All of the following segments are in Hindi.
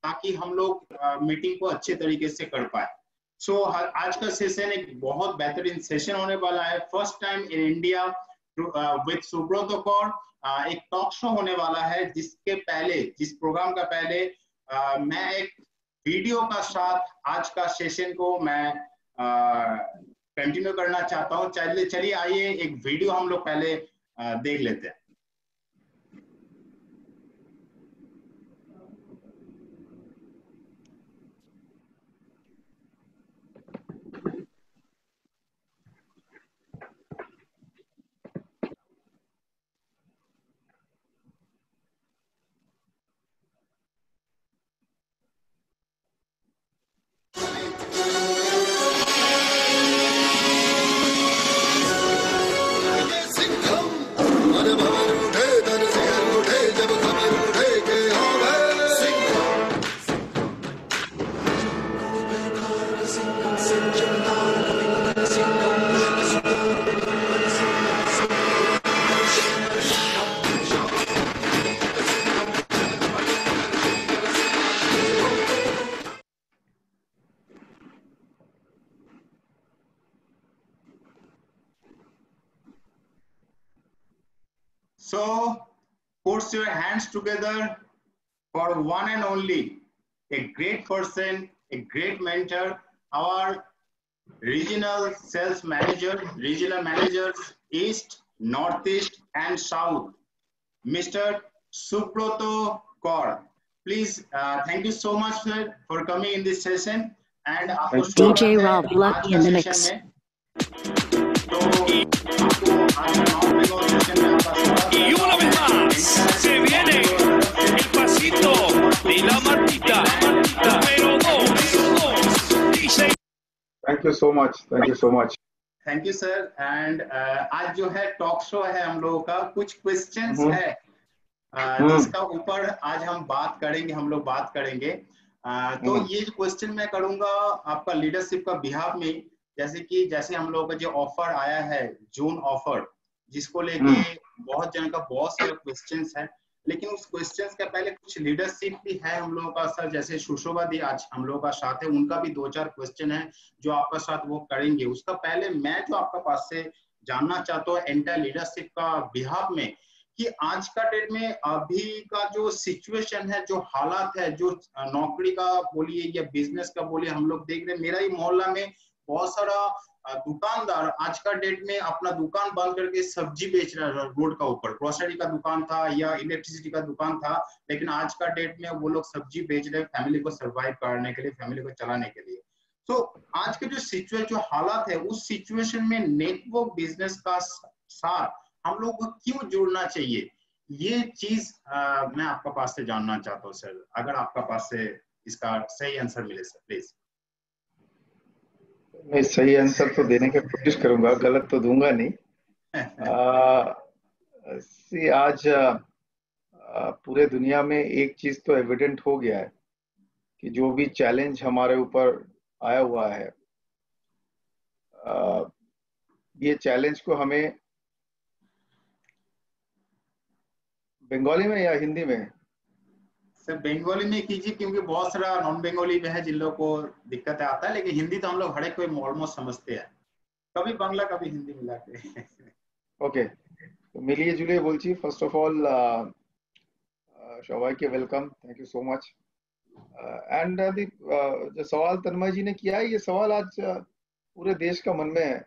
ताकि हम लोग मीटिंग को अच्छे तरीके से कर पाए। सो आज का सेशन एक बहुत बेहतरीन सेशन होने वाला है। First time in India with Subrato Kaur एक टॉक शो होने वाला है, जिसके पहले, जिस प्रोग्राम का पहले मैं एक वीडियो का साथ आज का सेशन को मैं कंटिन्यू करना चाहता हूं। चलिए आइए एक वीडियो हम लोग पहले देख लेते हैं। So, put your hands together for one and only, a great person, a great mentor, our regional sales manager, regional managers, East, Northeast, and South, Mr. Subrata Kaur. Please, thank you so much, sir, for coming in this session. And DJ Rob Lucky in the mix. Y una vez más se viene el pasito de la Martita número 2. DJ. Thank you so much. Thank you so much. Thank you sir. And आज जो है टॉक शो है हम लोगों का, कुछ क्वेश्चंस है जिसका ऊपर आज हम बात करेंगे, हम लोग बात करेंगे। तो ये क्वेश्चन मैं करूंगा आपका लीडरशिप का बिहाफ में, जैसे हम लोगों का जो ऑफर आया है, जून ऑफर, जिसको लेके बहुत जन का बहुत सारे क्वेश्चंस है, लेकिन उस क्वेश्चंस का पहले कुछ लीडरशिप भी है हम लोगों का सर, जैसे सुशोभा दी आज हम लोगों का साथ है, उनका भी 2-4 क्वेश्चन है जो आपका साथ वो करेंगे। उसका पहले मैं जो आपका पास से जानना चाहता हूँ एंटायर लीडरशिप का बिहाफ में, कि आज का डेट में अभी का जो सिचुएशन है, जो हालात है, जो नौकरी का बोलिए या बिजनेस का बोलिए, हम लोग देख रहे हैं मेरा ही मोहल्ला में बहुत सारा दुकानदार आज का डेट में अपना दुकान बंद करके सब्जी बेच रहा है रोड का ऊपर। ग्रोसरी का दुकान था या इलेक्ट्रिसिटी का दुकान था, लेकिन आज का डेट में वो लोग सब्जी बेच रहे हैं फैमिली को सर्वाइव करने के लिए, फैमिली को चलाने के लिए। तो आज के जो सिचुएशन, जो हालात है, उस सिचुएशन में नेटवर्क बिजनेस का साथ हम लोग को क्यों जुड़ना चाहिए, ये चीज मैं आपका पास से जानना चाहता हूँ सर। अगर आपका पास से इसका सही आंसर मिले सर प्लीज। मैं सही आंसर तो देने की कोशिश करूंगा, गलत तो दूंगा नहीं। आज पूरे दुनिया में एक चीज तो एविडेंट हो गया है कि जो भी चैलेंज हमारे ऊपर आया हुआ है, ये चैलेंज को हमें बंगाली में या हिंदी में? सर बंगाली में कीजिए, क्योंकि बहुत सारा नॉन बंगाली में है जिन लोगों को दिक्कत आता है, लेकिन हिंदी तो हम लोग हर एक कोई ऑलमोस्ट समझते हैं, कभी बांग्ला कभी हिंदी मिला के। ओके, तो मिलिए जुलिए बोलची। फर्स्ट ऑफ ऑल सबाइके welcome, thank you so much. And जो सवाल तन्मय जी ने किया है, ये सवाल आज पूरे देश का मन में है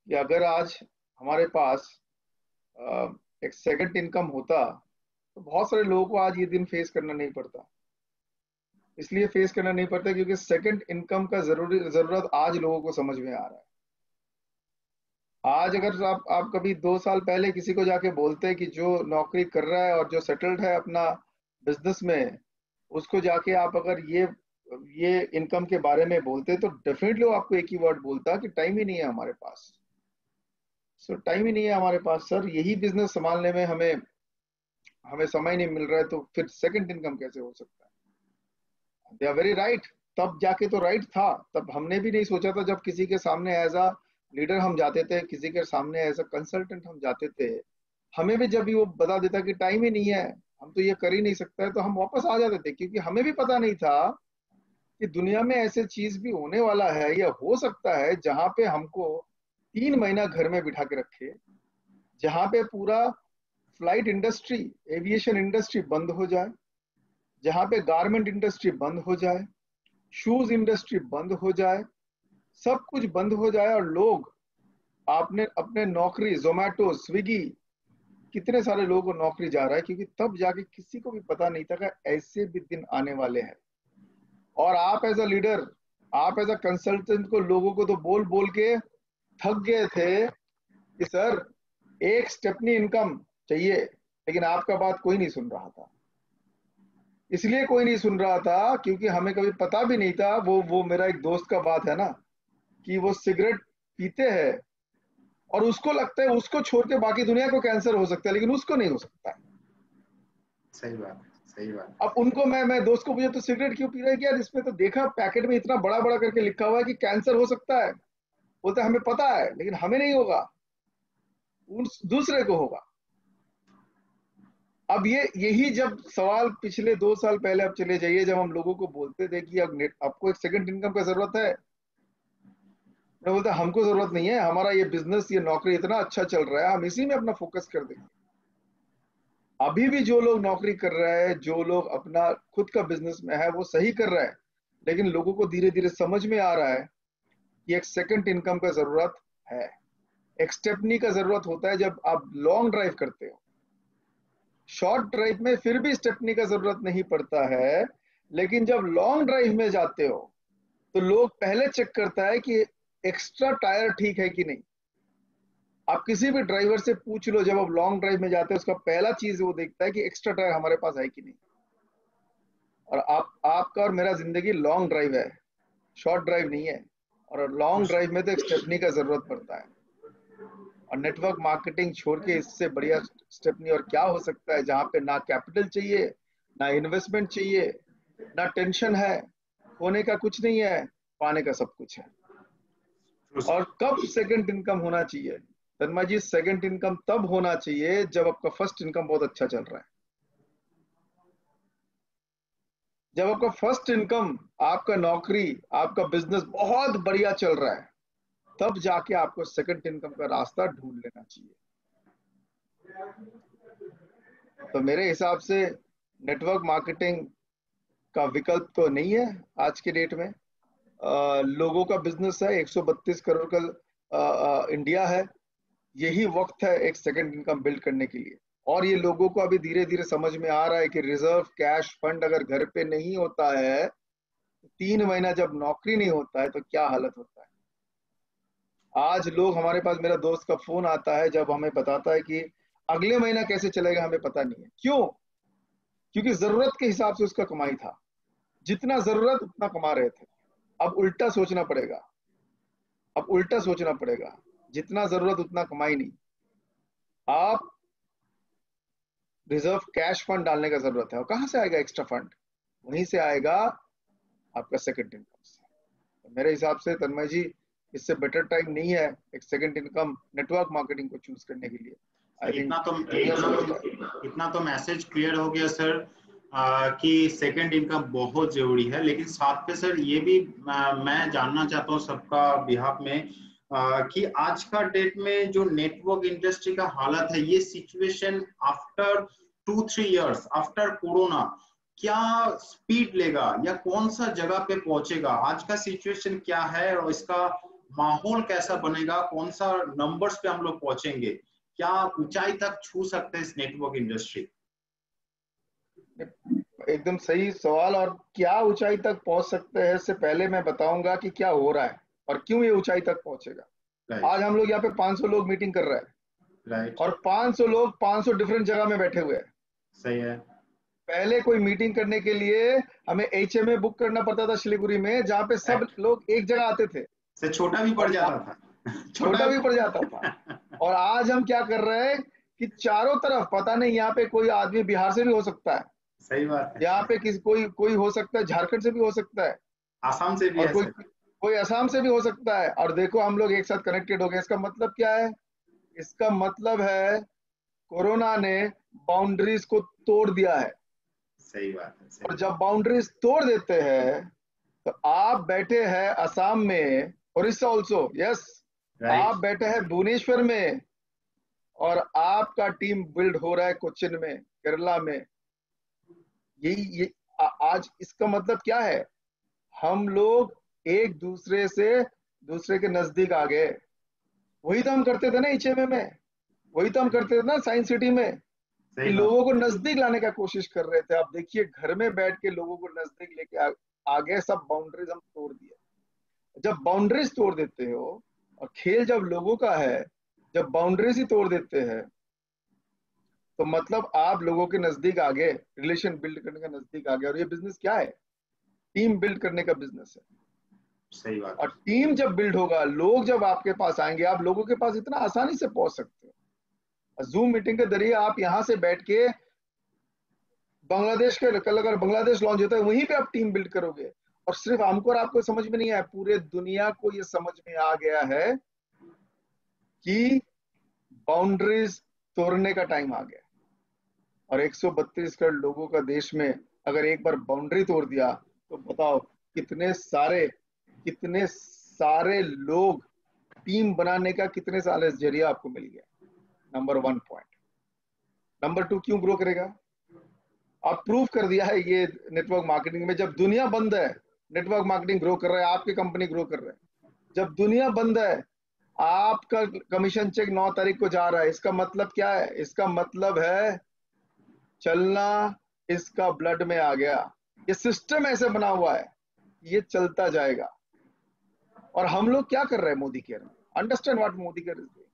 कि अगर आज हमारे पास एक सेकंड इनकम होता तो बहुत सारे लोगों को आज ये दिन फेस करना नहीं पड़ता। इसलिए फेस करना नहीं पड़ता क्योंकि सेकंड इनकम का जरूरत आज लोगों को समझ में आ रहा है। आज अगर आप कभी 2 साल पहले किसी को जाके बोलते हैं कि जो नौकरी कर रहा है और जो सेटल्ड है अपना बिजनेस में, उसको जाके आप अगर ये इनकम के बारे में बोलते तो डेफिनेटली वो आपको एक ही वर्ड बोलता कि टाइम ही नहीं है हमारे पास। सो टाइम ही नहीं है हमारे पास सर, यही बिजनेस संभालने में हमें समय नहीं मिल रहा है, तो फिर सेकंड इनकम कैसे हो सकता है? They are very right. तब जाके तो राइट था, तब हमने भी नहीं सोचा था। जब किसी के सामने एज अ लीडर हम जाते थे, किसी के सामने एज अ कंसल्टेंट हम जाते थे, हमें भी जब भी वो बता देता कि टाइम ही नहीं है, हम तो ये कर ही नहीं सकता है, तो हम वापस आ जाते थे, क्योंकि हमें भी पता नहीं था कि दुनिया में ऐसे चीज भी होने वाला है या हो सकता है जहां पे हमको 3 महीना घर में बिठा के रखे, जहां पे पूरा फ्लाइट इंडस्ट्री, एविएशन इंडस्ट्री बंद हो जाए, जहां पे गारमेंट इंडस्ट्री बंद हो जाए, शूज इंडस्ट्री बंद हो जाए, सब कुछ बंद हो जाए, और लोग आपने अपने नौकरी, जोमेटो, स्विगी, कितने सारे लोगों को नौकरी जा रहा है, क्योंकि तब जाके किसी को भी पता नहीं था कि ऐसे भी दिन आने वाले हैं। और आप एज अ लीडर, आप एज अ कंसल्टेंट को लोगों को तो बोल बोल के थक गए थे कि सर एक स्टेपनी इनकम चाहिए, लेकिन आपका बात कोई नहीं सुन रहा था। इसलिए कोई नहीं सुन रहा था क्योंकि हमें कभी पता भी नहीं था। वो मेरा एक दोस्त का बात है ना, कि वो सिगरेट पीते हैं और उसको लगता है उसको छोड़ के बाकी दुनिया को कैंसर हो सकता है, लेकिन उसको नहीं हो सकता है। सही बात है, सही बात। अब उनको मैं दोस्त को पूछा तो सिगरेट क्यों पी रहा है, क्या इसमें तो देखा पैकेट में इतना बड़ा बड़ा करके लिखा हुआ है कि कैंसर हो सकता है। बोलते हमें पता है लेकिन हमें नहीं होगा, दूसरे को होगा। अब यही जब सवाल पिछले 2 साल पहले आप चले जाइए, जब हम लोगों को बोलते थे कि अब आपको एक सेकंड इनकम का जरूरत है, मैं बोलता हमको जरूरत नहीं है, हमारा ये बिजनेस, ये नौकरी इतना अच्छा चल रहा है, हम इसी में अपना फोकस कर देंगे। अभी भी जो लोग नौकरी कर रहे हैं, जो लोग अपना खुद का बिजनेस में है, वो सही कर रहे हैं, लेकिन लोगों को धीरे धीरे समझ में आ रहा है कि एक सेकंड इनकम का जरूरत है। एक स्टेपनी का जरूरत होता है जब आप लॉन्ग ड्राइव करते हो। शॉर्ट ड्राइव में फिर भी स्टेपनी का जरूरत नहीं पड़ता है, लेकिन जब लॉन्ग ड्राइव में जाते हो तो लोग पहले चेक करता है कि एक्स्ट्रा टायर ठीक है कि नहीं। आप किसी भी ड्राइवर से पूछ लो, जब आप लॉन्ग ड्राइव में जाते हो उसका पहला चीज वो देखता है कि एक्स्ट्रा टायर हमारे पास है कि नहीं। और आपका और मेरा जिंदगी लॉन्ग ड्राइव है, शॉर्ट ड्राइव नहीं है। और लॉन्ग ड्राइव में तो एक स्टेपनी का जरूरत पड़ता है। और नेटवर्क मार्केटिंग छोड़ के इससे बढ़िया स्टेपनी और क्या हो सकता है, जहां पे ना कैपिटल चाहिए, ना इन्वेस्टमेंट चाहिए, ना टेंशन है, खोने का कुछ नहीं है, पाने का सब कुछ है। और कब सेकंड इनकम होना चाहिए तन्मय जी? सेकंड इनकम तब होना चाहिए जब आपका फर्स्ट इनकम बहुत अच्छा चल रहा है। जब आपका फर्स्ट इनकम, आपका नौकरी, आपका बिजनेस बहुत बढ़िया चल रहा है, तब जाके आपको सेकंड इनकम का रास्ता ढूंढ लेना चाहिए। तो मेरे हिसाब से नेटवर्क मार्केटिंग का विकल्प तो नहीं है आज के डेट में। लोगों का बिजनेस है, 132 करोड़ का इंडिया है, यही वक्त है एक सेकंड इनकम बिल्ड करने के लिए। और ये लोगों को अभी धीरे धीरे समझ में आ रहा है कि रिजर्व कैश फंड अगर घर पे नहीं होता है, 3 महीना जब नौकरी नहीं होता है तो क्या हालत होता है। आज लोग, हमारे पास मेरा दोस्त का फोन आता है जब हमें बताता है कि अगले महीना कैसे चलेगा हमें पता नहीं है। क्यों? क्योंकि जरूरत के हिसाब से उसका कमाई था, जितना जरूरत उतना कमा रहे थे। अब उल्टा सोचना पड़ेगा, अब उल्टा सोचना पड़ेगा, जितना जरूरत उतना कमाई नहीं। आप रिजर्व कैश फंड डालने का जरूरत है। और कहां से आएगा एक्स्ट्रा फंड? वहीं से आएगा आपका सेकंड इनकम से। तो मेरे हिसाब से तन्मय जी, इससे बेटर टाइम नहीं है एक सेकंड इनकम नेटवर्क मार्केटिंग को चूज करने के लिए। इतना तो मैसेज क्लियर हो गया सर, कि सेकंड इनकम बहुत जरूरी है। लेकिन साथ पे सर ये भी मैं जानना चाहता हूँ सबका बिहाफ में, कि आज का डेट में जो नेटवर्क इंडस्ट्री का हालत है, ये situation after 2-3 years after corona क्या स्पीड लेगा या कौन सा जगह पे पहुंचेगा? आज का सिचुएशन क्या है और इसका माहौल कैसा बनेगा? कौन सा नंबर्स पे हम लोग पहुंचेंगे? क्या ऊंचाई तक छू सकते हैं इस नेटवर्क इंडस्ट्री? एकदम सही सवाल। और क्या ऊंचाई तक पहुंच सकते हैं, इससे पहले मैं बताऊंगा कि क्या हो रहा है और क्यों ये ऊंचाई तक पहुंचेगा। आज हम लोग यहाँ पे 500 लोग मीटिंग कर रहे हैं, और 500 लोग 500 डिफरेंट जगह में बैठे हुए हैं। सही है। पहले कोई मीटिंग करने के लिए हमें HMA बुक करना पड़ता था सिलीगुड़ी में, जहाँ पे सब लोग एक जगह आते थे, से छोटा भी पड़ जाता था, छोटा भी पड़ जाता था। और आज हम क्या कर रहे हैं कि चारों तरफ, पता नहीं यहाँ पे कोई आदमी बिहार से भी हो सकता है, सही बात है, यहाँ पे कोई हो सकता है झारखंड से भी हो सकता है, आसाम से भी, और कोई असम से भी हो सकता है। और देखो हम लोग एक साथ कनेक्टेड हो गए। इसका मतलब क्या है? इसका मतलब है कोरोना ने बाउंड्रीज को तोड़ दिया है। सही बात है, और जब बाउंड्रीज तोड़ देते हैं तो आप बैठे हैं असम में, उड़ीसा ऑल्सो, यस, आप बैठे हैं भुवनेश्वर में और आपका टीम बिल्ड हो रहा है कोचिन में, केरला में। ये आज इसका मतलब क्या है? हम लोग एक दूसरे के नजदीक आ गए। वही तो हम करते थे ना HMA में, वही तो हम करते थे ना साइंस सिटी में, कि लोगों को नजदीक लाने का कोशिश कर रहे थे। आप देखिए घर में बैठ के लोगों को नजदीक लेके आगे सब बाउंड्रीज हम तोड़ दिए। जब बाउंड्रीज तोड़ देते हो, और खेल जब लोगों का है, जब बाउंड्रीज ही तोड़ देते हैं, तो मतलब आप लोगों के नजदीक आ गए, रिलेशन बिल्ड करने का नजदीक आ गए। और ये बिजनेस क्या है? टीम बिल्ड करने का बिजनेस है। सही बात। और टीम जब बिल्ड होगा, लोग जब आपके पास आएंगे, आप लोगों के पास इतना आसानी से पहुंच सकते हो। जूम मीटिंग के जरिए आप यहां से बैठ के बांग्लादेश के, कल अगर बांग्लादेश लॉन्च होता है, वहीं पे आप टीम बिल्ड करोगे। और सिर्फ हमको और आपको समझ में नहीं आया, पूरे दुनिया को ये समझ में आ गया है कि बाउंड्रीज तोड़ने का टाइम आ गया। और 132 करोड़ लोगों का देश में अगर एक बार बाउंड्री तोड़ दिया, तो बताओ कितने सारे लोग टीम बनाने का कितने सारे जरिया आपको मिल गया। Number 1 point. नंबर 2, क्यों ग्रो करेगा? आप प्रूव कर दिया है ये नेटवर्क मार्केटिंग में। जब दुनिया बंद है, नेटवर्क मार्केटिंग ग्रो कर रहा है, आपकी कंपनी ग्रो कर रहा है। जब दुनिया बंद है, आपका कमीशन चेक 9 तारीख को जा रहा है। इसका मतलब क्या है? इसका मतलब है चलना इसका ब्लड में आ गया। ये सिस्टम ऐसे बना हुआ है, ये चलता जाएगा। और हम लोग क्या कर रहे हैं मोदी केयर में? Understand what Modi care is doing.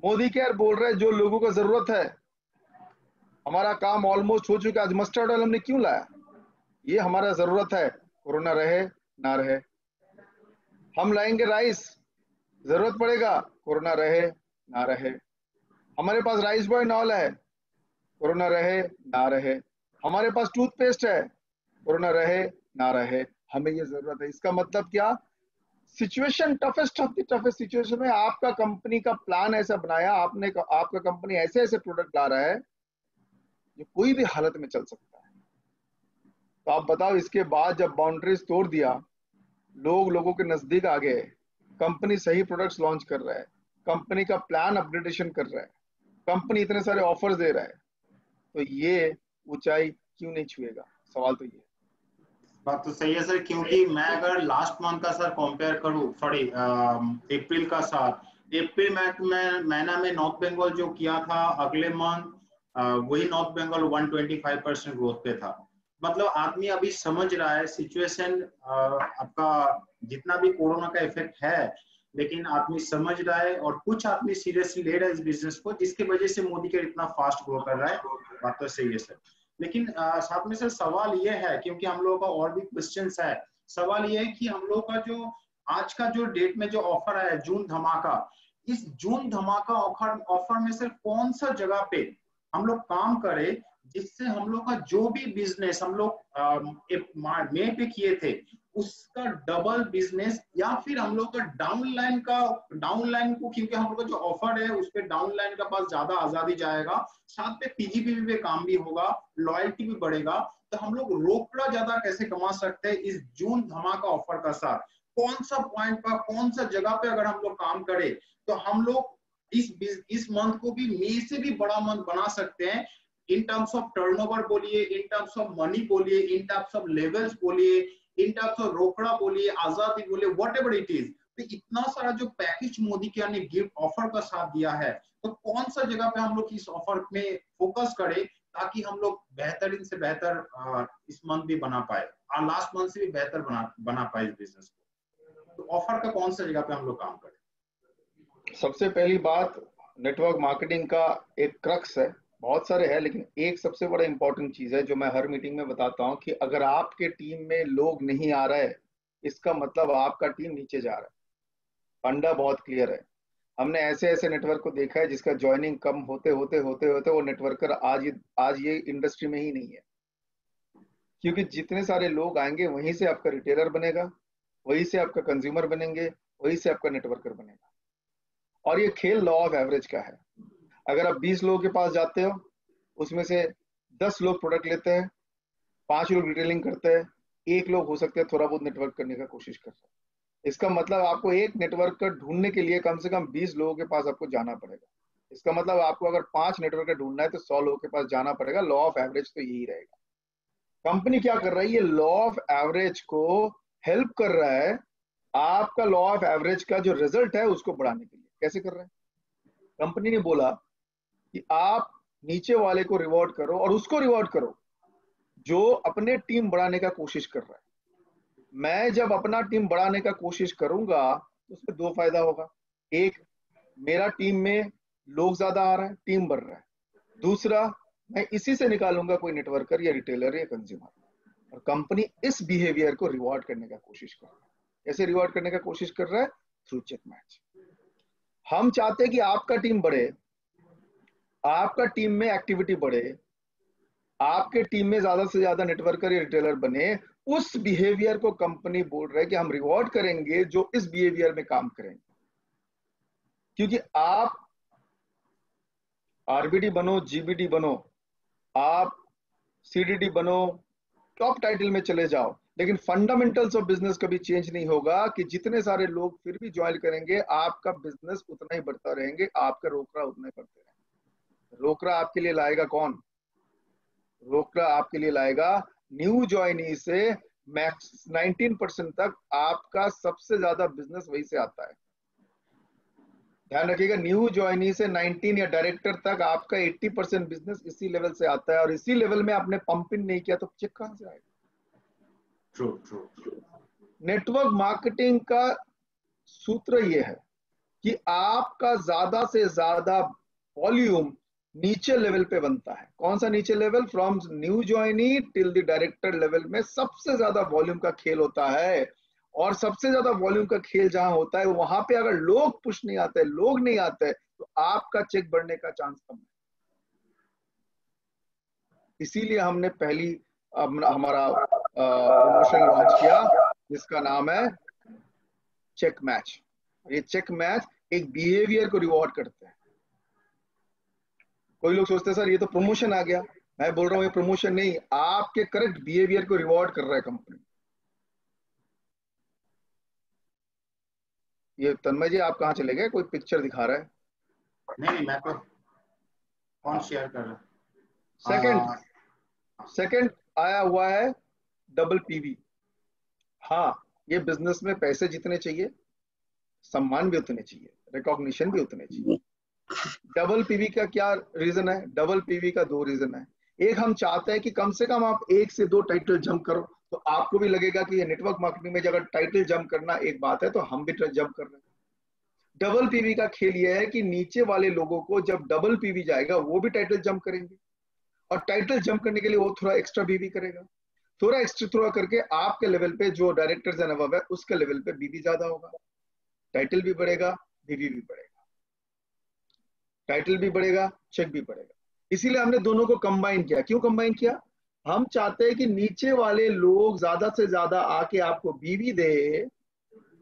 Modi care बोल रहे हैं जो लोगों को जरूरत है। हमारा काम ऑलमोस्ट हो चुका है। आज मस्टर्ड ऑयल हमने क्यों लाया? ये हमारा जरूरत है, कोरोना रहे ना रहे। हम लाएंगे राइस, जरूरत पड़ेगा, कोरोना रहे ना रहे। हमारे पास राइस बॉय ऑयल है, कोरोना रहे ना रहे। हमारे पास टूथपेस्ट है, कोरोना रहे ना रहे, हमें ये जरूरत है। इसका मतलब क्या? Situation toughest of the toughest situation में आपका कंपनी का प्लान ऐसा बनाया आपने, आपका कंपनी ऐसे ऐसे प्रोडक्ट ला रहा है जो कोई भी हालत में चल सकता है। तो आप बताओ, इसके बाद जब बाउंड्रीज तोड़ दिया, लोगों के नजदीक आ गए, कंपनी सही प्रोडक्ट्स लॉन्च कर रहा है, कंपनी का प्लान अपग्रेडेशन कर रहा है, कंपनी इतने सारे ऑफर्स दे रहा है, तो ये ऊंचाई क्यों नहीं छुएगा? सवाल तो ये। बात तो सही है सर, क्योंकि मैं अगर लास्ट मंथ का सर कंपेयर करूं, सॉरी अप्रैल का साथ, अप्रैल महीना में नॉर्थ बंगाल जो किया था, अगले मंथ वही नॉर्थ बंगाल 125% ग्रोथ पे था। मतलब आदमी अभी समझ रहा है सिचुएशन, आपका जितना भी कोरोना का इफेक्ट है, लेकिन आदमी समझ रहा है और कुछ आदमी सीरियसली ले रहा है इस बिजनेस को, जिसकी वजह से मोदी केयर इतना फास्ट ग्रो कर रहा है। बात तो सही है सर। लेकिन साथ में सर सवाल ये है, क्योंकि हम लोगों का और भी क्वेश्चंस है, सवाल ये है कि हम लोग का जो आज का जो डेट में जो ऑफर है जून धमाका, इस जून धमाका ऑफर में सर कौन सा जगह पे हम लोग काम करें जिससे हम लोग का जो भी बिजनेस हम लोग मई पे किए थे उसका डबल बिजनेस, या फिर हम लोग का डाउनलाइन को, क्योंकि हम लोग का जो ऑफर है उस पे डाउनलाइन का पास ज्यादा आजादी जाएगा, साथ पे पीजीपीवी पे काम भी होगा, लॉयल्टी भी बढ़ेगा। तो हम लोग रोकड़ा ज्यादा कैसे कमा सकते हैं इस जून धमाका ऑफर का साथ? कौन सा पॉइंट पर, कौन सा जगह पे अगर हम लोग काम करें तो हम लोग इस मंथ को भी मई से भी बड़ा मंथ बना सकते हैं, इन टर्म्स ऑफ टर्नओवर बोलिए, इन टर्म्स ऑफ मनी बोलिए, इन टर्म्स ऑफ लेवल्स बोलिए, इन टर्म्स ऑफ रोकड़ा बोलिए, आजादी बोलिए, व्हाटएवर इट इज। तो इतना सारा जो पैकेज मोदी के ने गिफ्ट ऑफर का साथ दिया है, तो कौन सा जगह पे हम लोग इस ऑफर में फोकस करें ताकि हम लोग बेहतरीन से बेहतर इस मंथ भी बना पाए और लास्ट मंथ से भी बेहतर बना पाए इस बिजनेस को? तो ऑफर का कौन सा जगह पे हम लोग काम करें? सबसे पहली बात, नेटवर्क मार्केटिंग का एक क्रक्स है, बहुत सारे हैं, लेकिन एक सबसे बड़ा इंपॉर्टेंट चीज है जो मैं हर मीटिंग में बताता हूं कि अगर आपके टीम में लोग नहीं आ रहे, इसका मतलब आपका टीम नीचे जा रहा है। फंडा बहुत क्लियर है। हमने ऐसे ऐसे नेटवर्क को देखा है जिसका ज्वाइनिंग कम होते होते वो नेटवर्कर आज ये इंडस्ट्री में ही नहीं है। क्योंकि जितने सारे लोग आएंगे वहीं से आपका रिटेलर बनेगा, वहीं से आपका कंज्यूमर बनेंगे, वहीं से आपका नेटवर्कर बनेगा। और ये खेल लॉ ऑफ एवरेज का है। अगर आप 20 लोगों के पास जाते हो उसमें से 10 लोग प्रोडक्ट लेते हैं, 5 लोग रिटेलिंग करते हैं, 1 लोग हो सकते हैं थोड़ा बहुत नेटवर्क करने का कोशिश कर रहे हैं। इसका मतलब आपको एक नेटवर्कर ढूंढने के लिए कम से कम 20 लोगों के पास आपको जाना पड़ेगा। इसका मतलब आपको अगर 5 नेटवर्कर ढूंढना है तो 100 लोगों के पास जाना पड़ेगा। लॉ ऑफ एवरेज तो यही रहेगा। कंपनी क्या कर रही है, लॉ ऑफ एवरेज को हेल्प कर रहा है, आपका लॉ ऑफ एवरेज का जो रिजल्ट है उसको बढ़ाने के लिए। कैसे कर रहे हैं? कंपनी ने बोला कि आप नीचे वाले को रिवॉर्ड करो और उसको रिवॉर्ड करो जो अपने टीम बढ़ाने का कोशिश कर रहा है। मैं जब अपना टीम बढ़ाने का कोशिश करूंगा तो उसमें 2 फायदा होगा। एक, मेरा टीम में लोग ज्यादा आ रहे हैं, टीम बढ़ रहा है। दूसरा, मैं इसी से निकालूंगा कोई नेटवर्कर या रिटेलर या कंज्यूमर। और कंपनी इस बिहेवियर को रिवॉर्ड करने का कोशिश कर रहा है। कैसे रिवॉर्ड करने का कोशिश कर रहा है? Through check match. हम चाहते हैं कि आपका टीम बढ़े, आपका टीम में एक्टिविटी बढ़े, आपके टीम में ज्यादा से ज्यादा नेटवर्कर या रिटेलर बने। उस बिहेवियर को कंपनी बोल रहा है कि हम रिवॉर्ड करेंगे जो इस बिहेवियर में काम करेंगे। क्योंकि आप आरबीडी बनो, जीबीडी बनो, आप सीडीडी बनो, टॉप टाइटल में चले जाओ, लेकिन फंडामेंटल्स ऑफ बिजनेस कभी चेंज नहीं होगा कि जितने सारे लोग फिर भी ज्वाइन करेंगे आपका बिजनेस उतना ही बढ़ता रहेंगे, आपका रोकड़ा उतना ही बढ़ते रहेंगे। रोकड़ा आपके लिए लाएगा कौन? रोकड़ा आपके लिए लाएगा न्यू ज्वाइनी से मैक्स 19% तक आपका सबसे ज्यादा बिजनेस वही से आता है। ध्यान रखिएगा, न्यू ज्वाइनी से 19 या डायरेक्टर तक आपका 80% बिजनेस इसी लेवल से आता है। और इसी लेवल में आपने पंप इन नहीं किया तो चेक कहां से आएगा? ट्रू। नेटवर्क मार्केटिंग का सूत्र ये है कि आपका ज्यादा से ज्यादा वॉल्यूम नीचे लेवल पे बनता है। कौन सा नीचे level? From new joinee till the director level में सबसे ज्यादा वॉल्यूम का खेल होता है। और सबसे ज्यादा वॉल्यूम का खेल जहां होता है वहां पे अगर लोग पुश नहीं आते, लोग नहीं आते, तो आपका चेक बढ़ने का चांस कम है। इसीलिए हमने पहली हमारा प्रमोशन लॉन्च किया जिसका नाम है चेक मैच। ये चेक मैच एक बिहेवियर को रिवॉर्ड करते हैं। कोई लोग सोचते हैं सर ये तो प्रमोशन आ गया। मैं बोल रहा हूँ ये प्रमोशन नहीं, आपके करेक्ट बिहेवियर को रिवॉर्ड कर रहा है कंपनी। ये तन्मय जी आप कहाँ चले गए? कोई पिक्चर दिखा रहा है? नहीं, मैं तो कौन शेयर कर रहा? सेकंड आया हुआ है डबल पीवी। हाँ, ये बिजनेस में पैसे जितने चाहिए, सम्मान भी उतने चाहिए, रिकॉग्निशन भी उतने चाहिए। डबल पीवी का क्या रीजन है? डबल पीवी का 2 रीजन है। एक, हम चाहते हैं कि कम से कम आप 1 से 2 टाइटल जंप करो, तो आपको भी लगेगा कि ये नेटवर्क मार्केटिंग में अगर टाइटल जंप करना एक बात है तो हम भी जंप कर रहे हैं। डबल पीवी का खेल ये है कि नीचे वाले लोगों को जब डबल पीवी जाएगा वो भी टाइटल जंप करेंगे, और टाइटल जंप करने के लिए वो थोड़ा एक्स्ट्रा बीवी करेगा। थोड़ा एक्स्ट्रा थोड़ा करके आपके लेवल पे जो डायरेक्टर्स एंड अबव है उसके लेवल पे बीवी ज्यादा होगा, टाइटल भी बढ़ेगा, बीवी भी बढ़ेगा। टाइटल भी बढ़ेगा, चेक भी बढ़ेगा। इसीलिए हमने दोनों को कंबाइन किया। क्यों कंबाइन किया? हम चाहते हैं कि नीचे वाले लोग ज्यादा से ज्यादा आके आपको बीवी दे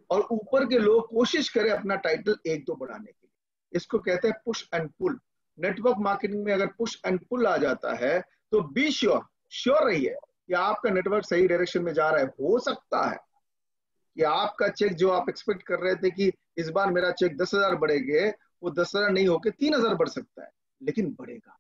और ऊपर के लोग कोशिश करें अपना टाइटल 1-2 बढ़ाने के लिए। इसको कहते हैं push and pull. Network marketing में अगर पुश एंड पुल आ जाता है तो बी श्योर रहिए कि आपका नेटवर्क सही डायरेक्शन में जा रहा है। हो सकता है कि आपका चेक जो आप एक्सपेक्ट कर रहे थे कि इस बार मेरा चेक 10,000 बढ़ेंगे, वो 10,000 नहीं होके 3,000 बढ़ सकता है, लेकिन बढ़ेगा।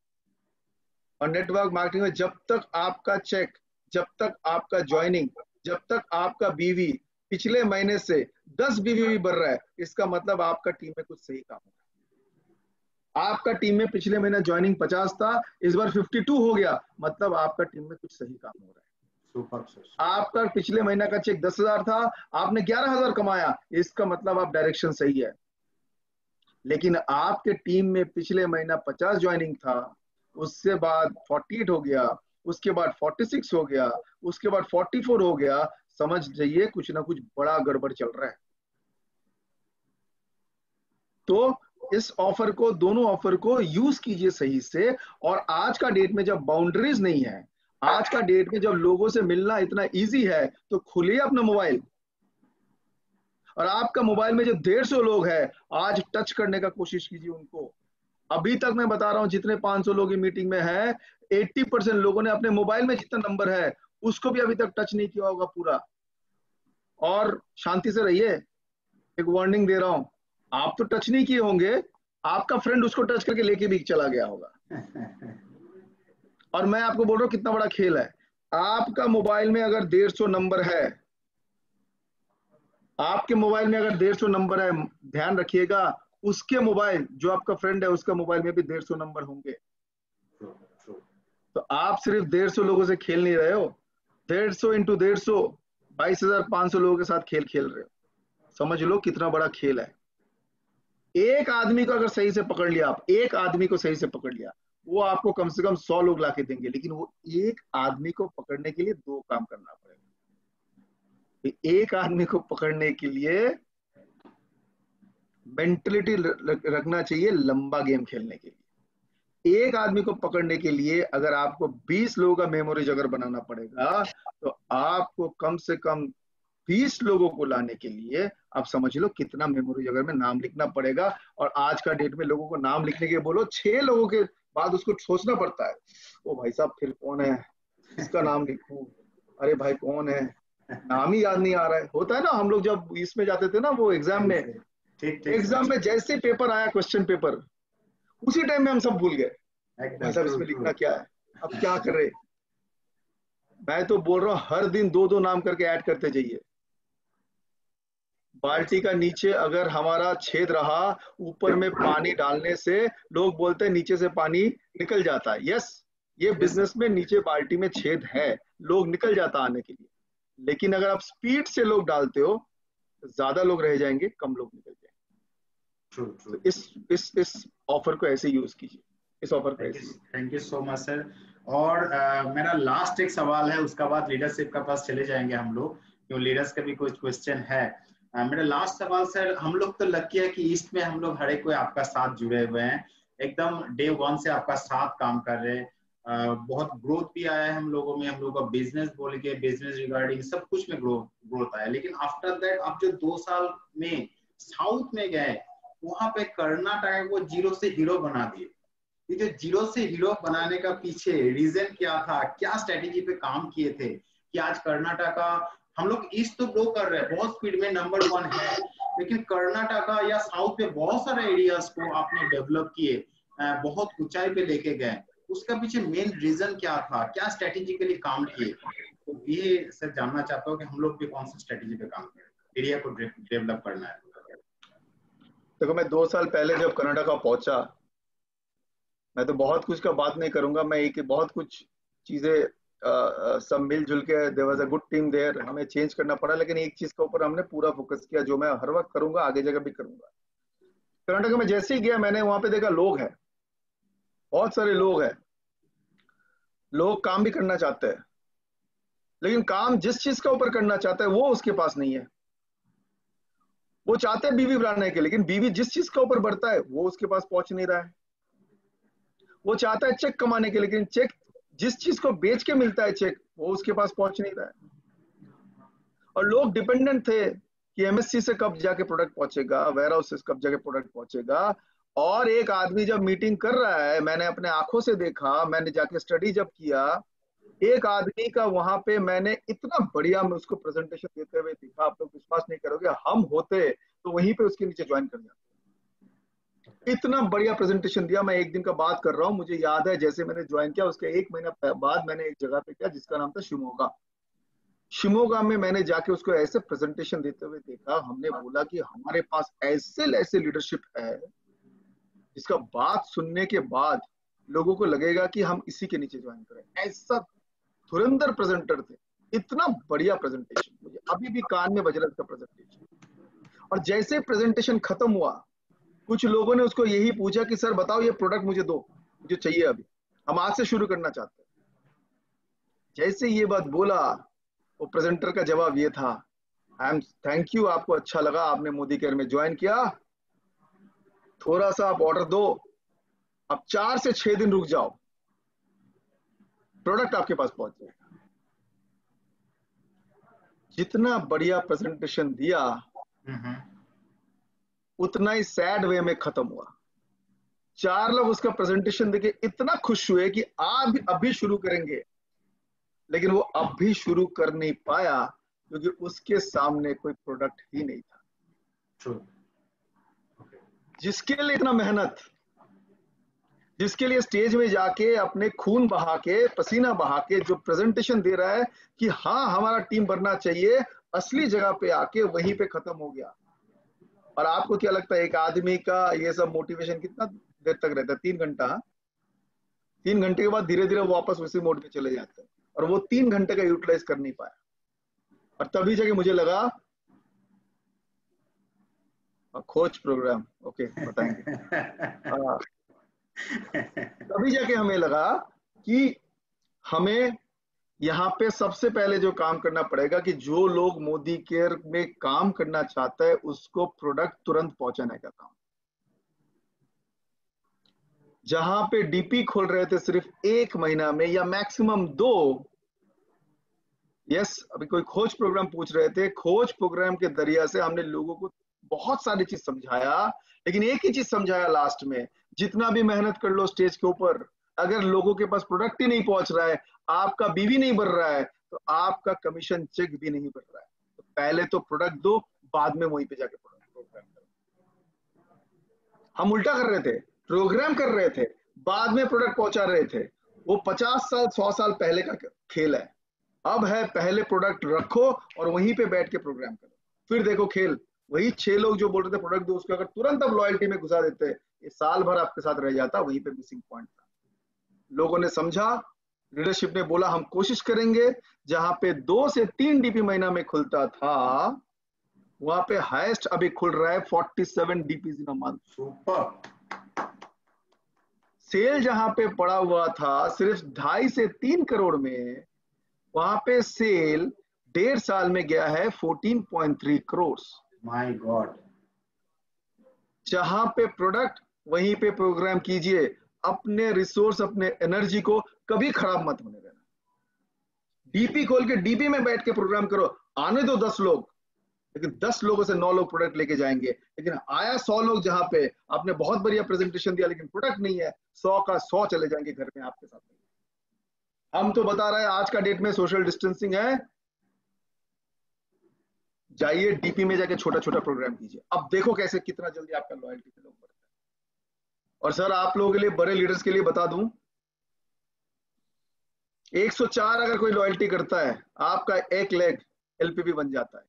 और नेटवर्क मार्केटिंग में जब तक आपका चेक, जब तक आपका ज्वाइनिंग, जब तक आपका बीवी पिछले महीने से 10 बीवी भी बढ़ रहा है, इसका मतलब आपका टीम में कुछ सही काम हो रहा है। आपका टीम में पिछले महीने ज्वाइनिंग 50 था, इस बार 52 हो गया, मतलब आपका टीम में कुछ सही काम हो रहा है। आपका पिछले महीना का चेक 10,000 था, आपने 11,000 कमाया, इसका मतलब आप डायरेक्शन सही है। लेकिन आपके टीम में पिछले महीना 50 ज्वाइनिंग था, उससे बाद 48 हो गया, उसके बाद 46 हो गया, उसके बाद 44 हो गया, समझ जाइए कुछ ना कुछ बड़ा गड़बड़ चल रहा है। तो इस ऑफर को, दोनों ऑफर को यूज कीजिए सही से। और आज का डेट में जब बाउंड्रीज नहीं है, आज का डेट में जब लोगों से मिलना इतना इजी है, तो खुलिए अपना मोबाइल और आपका मोबाइल में जो 150 लोग हैं, आज टच करने का कोशिश कीजिए उनको। अभी तक मैं बता रहा हूं जितने 500 लोग की मीटिंग में हैं, 80% लोगों ने अपने मोबाइल में जितना नंबर है उसको भी अभी तक टच नहीं किया होगा पूरा। और शांति से रहिए, एक वार्निंग दे रहा हूं, आप तो टच नहीं किए होंगे, आपका फ्रेंड उसको टच करके लेके भी चला गया होगा। और मैं आपको बोल रहा हूं कितना बड़ा खेल है। आपका मोबाइल में अगर 150 नंबर है, आपके मोबाइल में अगर 150 नंबर है, ध्यान रखिएगा उसके मोबाइल, जो आपका फ्रेंड है उसका मोबाइल में भी 150 नंबर होंगे। तो आप सिर्फ 150 लोगों से खेल नहीं रहे हो, 150 इंटू 150 22,500 लोगों के साथ खेल खेल रहे हो। समझ लो कितना बड़ा खेल है। एक आदमी को अगर सही से पकड़ लिया, आप एक आदमी को सही से पकड़ लिया, वो आपको कम से कम 100 लोग लाके देंगे, लेकिन वो एक आदमी को पकड़ने के लिए 2 काम करना पड़ेगा। एक आदमी को पकड़ने के लिए मेंटलिटी रखना चाहिए लंबा गेम खेलने के लिए। एक आदमी को पकड़ने के लिए अगर आपको 20 लोगों का मेमोरीज अगर बनाना पड़ेगा, तो आपको कम से कम 20 लोगों को लाने के लिए आप समझ लो कितना मेमोरी जगह में नाम लिखना पड़ेगा। और आज का डेट में लोगों को नाम लिखने के बोलो, 6 लोगों के बाद उसको सोचना पड़ता है, ओ भाई साहब फिर कौन है, इसका नाम लिखूं, अरे भाई कौन है, नाम ही याद नहीं आ रहा है। होता है ना, हम लोग जब इसमें जाते थे ना, वो एग्जाम में, एग्जाम में जैसे पेपर आया, क्वेश्चन पेपर, उसी टाइम में हम सब भूल गए, भाई साहब इसमें लिखना क्या है, अब क्या करे। मैं तो बोल रहा हूँ हर दिन 2-2 नाम करके ऐड करते जाइए। बाल्टी का नीचे अगर हमारा छेद रहा, ऊपर में पानी डालने से लोग बोलते हैं नीचे से पानी निकल जाता है। यस, ये बिजनेस में नीचे बाल्टी में छेद है, लोग निकल जाता आने के लिए, लेकिन अगर आप स्पीड से लोग डालते हो तो ज्यादा लोग रह जाएंगे, कम लोग निकल जाएंगे। तो इस ऑफर को ऐसे यूज कीजिए, इस ऑफर को ऐसे। Thank you so much sir. और मेरा लास्ट एक सवाल है, उसका बाद लीडरशिप का पास चले जाएंगे हम लोग, क्यों लीडर्स का भी कुछ क्वेश्चन है। मेरा लास्ट सवाल सर, हम लोग तो लकी है कि ईस्ट में हम लोग हर एक कोई आपका साथ जुड़े हुए हैं, एकदम डे 1 से आपका साथ काम कर रहे हैं। बहुत ग्रोथ भी आया है हम लोगों में, हम लोगों का बिजनेस बोल के, बिजनेस रिगार्डिंग सब कुछ में ग्रोथ आया। लेकिन आफ्टर दैट आप जो 2 साल में साउथ में गए, वहां पे कर्नाटक को जीरो से हीरो बना दिए। ये जो जीरो से हीरो बनाने का पीछे रीजन क्या था, क्या स्ट्रेटेजी पे काम किए थे कि आज कर्नाटका, हम लोग ईस्ट तो ग्रो कर रहे हैं, बहुत स्पीड में नंबर 1 है, लेकिन कर्नाटका या साउथ में बहुत सारे एरियाज को आपने डेवलप किए, बहुत ऊंचाई पे लेके गए, उसका पीछे मेन रीजन क्या था, क्या स्ट्रेटेजिकली काम किए? तो ये सर जानना चाहता हूँ कि हम लोग भी कौन सा स्ट्रेटेजी पे काम करें, एरिया को डेवलप करना है। देखो, मैं 2 साल पहले जब कर्नाटका पहुंचा, मैं तो बहुत कुछ का बात नहीं करूंगा, मैं एक बहुत कुछ चीजें सब मिलजुल के, there was a good team there, हमें चेंज करना पड़ा, लेकिन एक चीज के ऊपर हमने पूरा फोकस किया, जो मैं हर वक्त करूंगा, आगे जगह भी करूंगा। कर्नाटक में जैसे ही गया, मैंने वहां पे देखा लोग हैं, बहुत सारे लोग हैं, लोग काम भी करना चाहते हैं, लेकिन काम जिस चीज का ऊपर करना चाहता है वो उसके पास नहीं है। वो चाहते हैं बीवी बनाने के, लेकिन बीवी जिस चीज का ऊपर बढ़ता है वो उसके पास पहुंच नहीं रहा है। वो चाहता है चेक कमाने के, लेकिन चेक जिस चीज को बेच के मिलता है चेक, वो उसके पास पहुंच नहीं रहा है। और लोग डिपेंडेंट थे कि एमएससी से कब जाके प्रोडक्ट पहुंचेगा, वेयर हाउस से कब जाके प्रोडक्ट पहुंचेगा। और एक आदमी जब मीटिंग कर रहा है, मैंने अपने आंखों से देखा, मैंने जाके स्टडी जब किया, एक आदमी का वहां पे मैंने इतना बढ़िया मैं उसको प्रेजेंटेशन देते हुए देखा, आप लोग विश्वास नहीं करोगे, हम होते तो वहीं पे उसके नीचे ज्वाइन कर जाते। इतना बढ़िया प्रेजेंटेशन दिया। मैं एक दिन का बात कर रहा हूँ, मुझे याद है जैसे मैंने ज्वाइन किया, उसके 1 महीना बाद मैंने एक जगह पे किया जिसका नाम था शिमोगा। शिमोगा में मैंने जाके उसको ऐसे प्रेजेंटेशन देते हुए देखा, हमने बोला कि हमारे पास ऐसे लीडरशिप है जिसका बात सुनने के बाद लोगों को लगेगा कि हम इसी के नीचे ज्वाइन करें। ऐसा धुरंधर प्रेजेंटर थे, इतना बढ़िया प्रेजेंटेशन, मुझे अभी भी कान में बज रहा था प्रेजेंटेशन। और जैसे प्रेजेंटेशन खत्म हुआ, कुछ लोगों ने उसको यही पूछा कि सर बताओ ये प्रोडक्ट मुझे दो, मुझे चाहिए अभी, हम आज से शुरू करना चाहते हैं। जैसे ये बात बोला, वो प्रेजेंटर का जवाब ये था, थैंक यू, आपको अच्छा लगा, आपने मोदी केयर में ज्वाइन किया, थोड़ा सा आप ऑर्डर दो, अब 4 से 6 दिन रुक जाओ, प्रोडक्ट आपके पास पहुंच जाएगा। जितना बढ़िया प्रेजेंटेशन दिया, उतना ही सैड वे में खत्म हुआ। 4 लोग उसका प्रेजेंटेशन देके इतना खुश हुए कि आप अभी शुरू करेंगे, लेकिन वो अब भी शुरू कर नहीं पाया क्योंकि उसके सामने कोई प्रोडक्ट ही नहीं था। जिसके लिए इतना मेहनत, जिसके लिए स्टेज में जाके अपने खून बहा के, पसीना बहा के जो प्रेजेंटेशन दे रहा है कि हाँ हमारा टीम बनना चाहिए, असली जगह पे आके वहीं पे खत्म हो गया। और आपको क्या लगता है एक आदमी का ये सब मोटिवेशन कितना देर तक रहता है? 3 घंटा। 3 घंटे के बाद धीरे धीरे वापस उसी मोड में चले जाते हैं, और वो 3 घंटे का यूटिलाइज कर नहीं पाया। और तभी जाके मुझे लगा खोज प्रोग्राम, ओके बताएंगे। तभी जाके हमें लगा कि हमें यहाँ पे सबसे पहले जो काम करना पड़ेगा कि जो लोग मोदी केयर में काम करना चाहता है उसको प्रोडक्ट तुरंत पहुंचाने का काम। जहां पे डीपी खोल रहे थे सिर्फ 1 महीना में या मैक्सिमम 2, यस अभी कोई खोज प्रोग्राम पूछ रहे थे, खोज प्रोग्राम के जरिया से हमने लोगों को बहुत सारी चीज समझाया, लेकिन एक ही चीज समझाया लास्ट में, जितना भी मेहनत कर लो स्टेज के ऊपर, अगर लोगों के पास प्रोडक्ट ही नहीं पहुंच रहा है, आपका बीवी नहीं बढ़ रहा है, तो आपका कमीशन चेक भी नहीं बढ़ रहा है। तो पहले तो प्रोडक्ट दो, बाद में वहीं पे जाके प्रोग्राम करो। हम उल्टा कर रहे थे, प्रोग्राम कर रहे थे, बाद में प्रोडक्ट पहुंचा रहे थे। वो 50 साल 100 साल पहले का खेल है। अब है पहले प्रोडक्ट रखो और वहीं पे बैठ के प्रोग्राम करो, फिर देखो खेल। वही 6 लोग जो बोल रहे थे प्रोडक्ट दो, उसको अगर तुरंत अब लॉयल्टी में घुसा देते, ये साल भर आपके साथ रह जाता। वहीं पे मिसिंग पॉइंट था। लोगों ने समझा, लीडरशिप ने बोला हम कोशिश करेंगे। जहां पे 2 से 3 डीपी महीना में खुलता था, वहां पे हाईएस्ट अभी खुल रहा है 47 DPs in a month. Super. Sale जहां पे पड़ा हुआ था सिर्फ 2.5 से 3 करोड़ में, वहां पे सेल 1.5 साल में गया है 14.3 करोड़। My God. जहां पे प्रोडक्ट वहीं पे प्रोग्राम कीजिए। अपने रिसोर्स, अपने एनर्जी को कभी खराब मत होने देना। डीपी खोल के डीपी में बैठ के प्रोग्राम करो। आने दो 10 लोग, लेकिन 10 लोगों से 9 लोग प्रोडक्ट लेके जाएंगे। लेकिन आया 100 लोग, जहां पे आपने बहुत बढ़िया प्रेजेंटेशन दिया लेकिन प्रोडक्ट नहीं है, 100 का 100 चले जाएंगे घर में आपके साथ। हम तो बता रहे हैं आज का डेट में सोशल डिस्टेंसिंग है, जाइए डीपी में जाके छोटा छोटा प्रोग्राम कीजिए। अब देखो कैसे कितना जल्दी आपका लॉयल्टी पे लोग बढ़ता है। और सर आप लोगों के लिए, बड़े लीडर्स के लिए बता दूं, 104 अगर कोई लॉयल्टी करता है, आपका 1 लेग एलपीवी बन जाता है।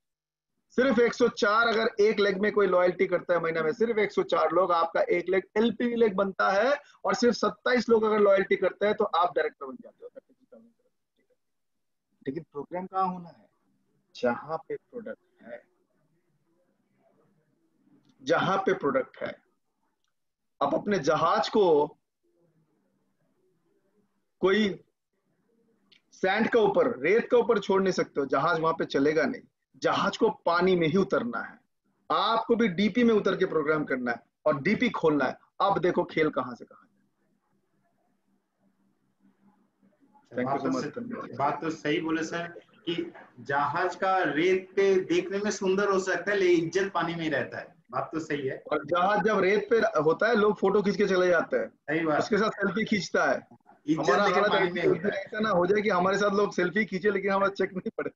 सिर्फ 104 अगर 1 लेग में कोई लॉयल्टी करता है महीना में, सिर्फ 104 लोग, आपका 1 लेग एलपीवी लेग बनता है। और सिर्फ 27 लोग अगर लॉयल्टी करते हैं तो आप डायरेक्टर बन जाते हो। लेकिन प्रोग्राम कहाँ होना है? जहां पे प्रोडक्ट है, जहां पे प्रोडक्ट है। आप अपने जहाज को कोई सैंड का ऊपर, रेत का ऊपर छोड़ नहीं सकते हो, जहाज वहां पे चलेगा नहीं। जहाज को पानी में ही उतरना है। आपको भी डीपी में उतर के प्रोग्राम करना है और डीपी खोलना है। अब देखो खेल कहां से कहां। बात तो सही बोले सर कि जहाज का रेत पे देखने में सुंदर हो सकता है, लेकिन इज्जत पानी में ही रहता है। बात तो सही है। और जहाज जब रेत पे होता है, लोग फोटो खींच के चले जाते हैं, सही बात, उसके साथ सेल्फी खींचता है। हमारा हालत ऐसा ना हो जाए कि हमारे साथ लोग सेल्फी खींचे लेकिन हमारा चेक नहीं पड़े।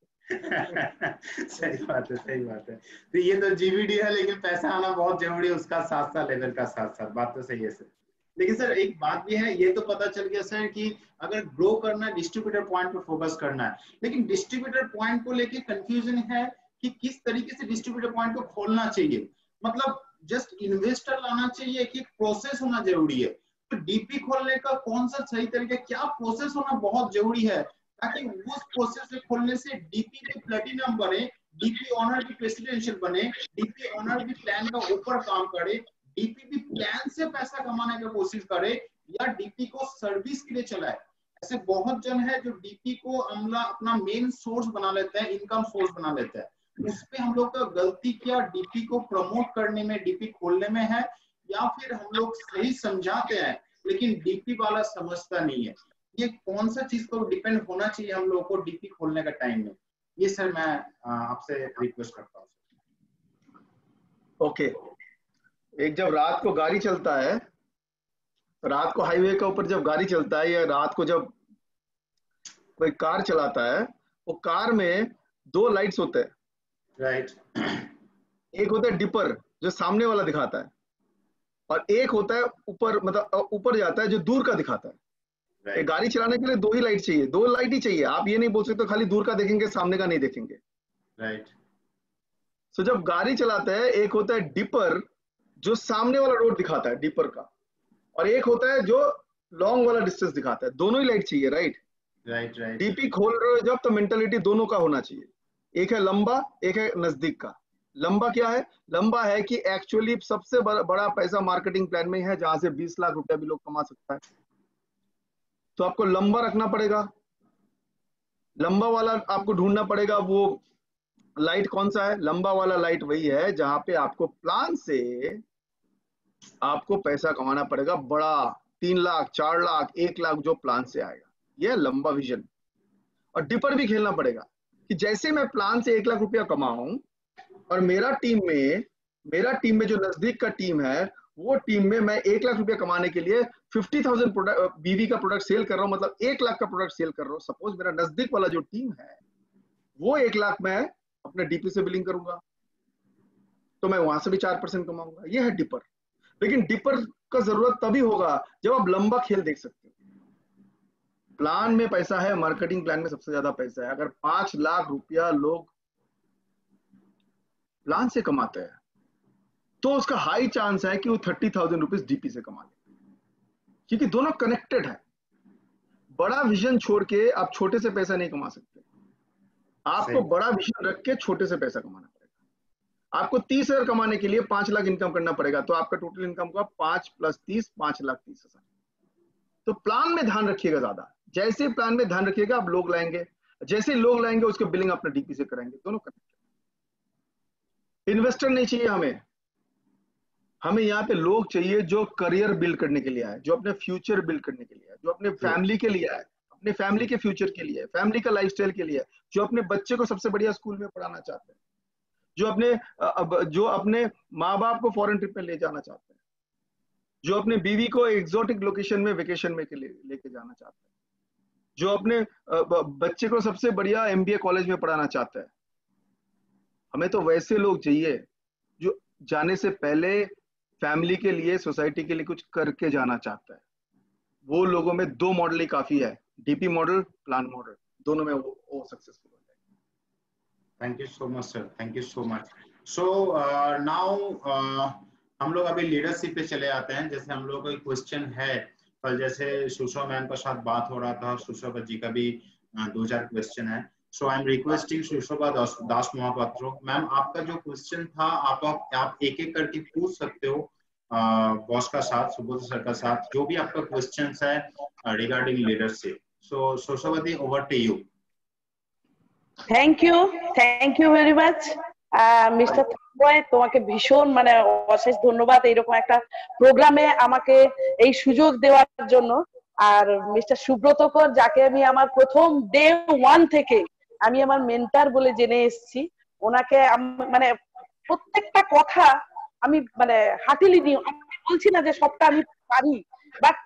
सही बात है, सही बात है। तो ये तो जीवीडी है, लेकिन पैसा आना बहुत जरूरी है उसका, साथ साथ लेवल का साथ साथ। बात तो सही है सर। लेकिन सर एक बात भी है, ये तो पता चल गया सर कि अगर ग्रो करना है डिस्ट्रीब्यूटर पॉइंट पे फोकस करना है, लेकिन डिस्ट्रीब्यूटर पॉइंट को लेके कंफ्यूजन है कि किस तरीके से डिस्ट्रीब्यूटर पॉइंट को खोलना चाहिए। मतलब जस्ट इन्वेस्टर लाना चाहिए कि प्रोसेस होना जरूरी है? तो डीपी खोलने का कौन सा सही तरीका, क्या प्रोसेस होना बहुत जरूरी है ताकि उस प्रोसेस से खोलने से डीपी भी प्लेटिनम बने, डीपी ऑनर भी प्रेसिडेंशियल बने, डीपी ऑनर भी प्लान का ऊपर काम करे, डीपी भी प्लान से पैसा कमाने की कोशिश करे, या डीपी को सर्विस के लिए चलाए? ऐसे बहुत जन है जो डीपी को अमला अपना मेन सोर्स बना लेते हैं, इनकम सोर्स बना लेते हैं। उस पे हम लोग का गलती क्या डीपी को प्रमोट करने में, डीपी खोलने में है, या फिर हम लोग सही समझाते हैं लेकिन डीपी वाला समझता नहीं है? ये कौन सा चीज को डिपेंड होना चाहिए हम लोग को डीपी खोलने का टाइम में? ये सर मैं आपसे रिक्वेस्ट करता हूँ। ओके, एक जब रात को गाड़ी चलता है रात को हाईवे के ऊपर जब गाड़ी चलता है या रात को जब कोई कार चलाता है, वो कार में 2 लाइट्स होते हैं। राइट। एक होता है डिपर जो सामने वाला दिखाता है, और एक होता है ऊपर, मतलब ऊपर जाता है जो दूर का दिखाता है। राइट। गाड़ी चलाने के लिए 2 ही लाइट चाहिए, 2 लाइट ही चाहिए। आप ये नहीं बोल सकते खाली दूर का देखेंगे सामने का नहीं देखेंगे। राइट। सो जब गाड़ी चलाते हैं, एक होता है डिपर जो सामने वाला रोड दिखाता है डिपर का, और एक होता है जो लॉन्ग वाला डिस्टेंस दिखाता है। दोनों ही लाइट चाहिए, राइट। राइट। राइट। डीपी खोल रहे हो जब, तो मेंटालिटी दोनों का होना चाहिए। एक है लंबा, एक है नजदीक का। लंबा क्या है? लंबा है कि एक्चुअली सबसे बड़ा पैसा मार्केटिंग प्लान में है, जहां से 20 लाख रुपया भी लोग कमा सकता है। तो आपको लंबा रखना पड़ेगा। लंबा वाला आपको ढूंढना पड़ेगा। वो लाइट कौन सा है? लंबा वाला लाइट वही है जहां पे आपको प्लान से आपको पैसा कमाना पड़ेगा बड़ा, 3 लाख 4 लाख 1 लाख जो प्लान से आएगा। यह लंबा विजन। और डिपर भी खेलना पड़ेगा कि जैसे मैं प्लान से 1 लाख रुपया कमाऊं, और मेरा टीम में जो नजदीक का टीम है, वो टीम में मैं 1 लाख रुपया कमाने के लिए 50,000 बीवी का प्रोडक्ट सेल कर रहा हूं, मतलब 1 लाख का प्रोडक्ट सेल कर रहा हूं। सपोज मेरा नजदीक वाला जो टीम है वो 1 लाख मैं अपने डीपी से बिलिंग करूंगा, तो मैं वहां से भी 4% कमाऊंगा। ये है डिपर। लेकिन डिपर का जरूरत तभी होगा जब आप लंबा खेल देख सकते हो। प्लान में पैसा है, मार्केटिंग प्लान में सबसे ज्यादा पैसा है। अगर 5 लाख रुपया लोग प्लान से कमाते हैं, तो उसका हाई चांस है कि वो 30,000 रुपीज डीपी से कमा ले, क्योंकि दोनों कनेक्टेड है। बड़ा विजन छोड़ के आप छोटे से पैसा नहीं कमा सकते। आपको बड़ा विजन रख के छोटे से पैसा कमाना पड़ेगा। आपको 30,000 कमाने के लिए 5 लाख इनकम करना पड़ेगा, तो आपका टोटल इनकम का 5 + 30 5,30,000। तो प्लान में ध्यान रखिएगा ज्यादा। जैसे प्लान में ध्यान रखिएगा, आप लोग लाएंगे, जैसे लोग लाएंगे उसके बिलिंग अपने डीपी से कराएंगे। दोनों कनेक्टेड। इन्वेस्टर नहीं चाहिए हमें यहाँ पे लोग चाहिए जो करियर बिल्ड करने के लिए आए, जो अपने फ्यूचर बिल्ड करने के लिए आए, जो अपने फैमिली के लिए आए, अपने फैमिली के फ्यूचर के लिए, फैमिली का लाइफस्टाइल के लिए, जो अपने बच्चे को सबसे बढ़िया स्कूल में पढ़ाना चाहते हैं, जो अपने माँ बाप को फॉरेन ट्रिप में ले जाना चाहते हैं, जो अपने बीवी को एक्सोटिक लोकेशन में वेकेशन में लेके जाना चाहते हैं, जो अपने बच्चे को सबसे बढ़िया MBA कॉलेज में पढ़ाना चाहता है। हमें तो वैसे लोग चाहिए जो जाने से पहले फैमिली के लिए, सोसाइटी के लिए कुछ करके जाना चाहता है। वो लोगों में 2 मॉडल ही काफी है, डीपी मॉडल, प्लान मॉडल। दोनों में वो सक्सेसफुल हो जाएगा। Thank you so much sir, thank you so much. So now हम लोग अभी लीडरशिप पे चले आते हैं। जैसे हम लोग का क्वेश्चन है, कल जैसे सुषमा मैम के साथ बात हो रहा था, सुषमा जी का भी 2-4 क्वेश्चन है। So I am requesting Sushma Das Mahapatro ma'am, आपका जो क्वेश्चन था आप एक-एक करके पूछ सकते हो बॉस का साथ, सुबोध सर का साथ, जो भी आपका क्वेश्चन है regarding leadership. So Sushma di, over to you. Thank you very much mister Tanmoy, তোমাকে ভীষণ মানে অশেষ ধন্যবাদ এইরকম একটা প্রোগ্রামে আমাকে এই সুযোগ দেওয়ার জন্য। আর মিস্টার সুব্রত কর, যাকে আমি আমার প্রথম ডে 1 থেকে আমি আমার মেন্টর বলে জেনে এসেছি, ওনাকে মানে প্রত্যেকটা কথা আমি মানে হার্টিলি নিই। আমি বলছি না যে সবটা আমি পারি, বাট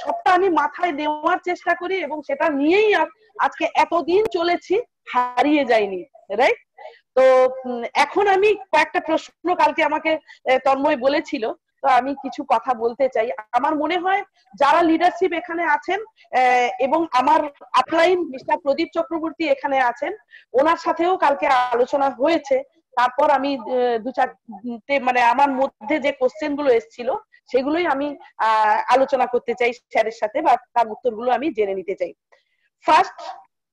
সবটা আমি মাথায় নেওয়ার চেষ্টা করি এবং সেটা নিয়েই আজকে এতদিন চলেছি, হারিয়ে যায়নি, রাইট? তো এখন আমি কয়েকটা প্রশ্ন কালকে আমাকে তন্ময় বলেছিল, তো আমি কিছু কথা বলতে চাই। আমার মনে হয় যারা লিডারশিপ এখানে আছেন এবং আমার আপলাইন মিস্টার প্রদীপ চক্রবর্তী এখানে আছেন, ওনার সাথেও কালকে আলোচনা হয়েছে। তারপর আমি 2-4টে মানে আমার মধ্যে যে কোশ্চেন গুলো এসেছিল সেগুলোই আমি আলোচনা করতে চাই স্যারের সাথে, বা তার উত্তরগুলো আমি জেনে নিতে চাই। ফার্স্ট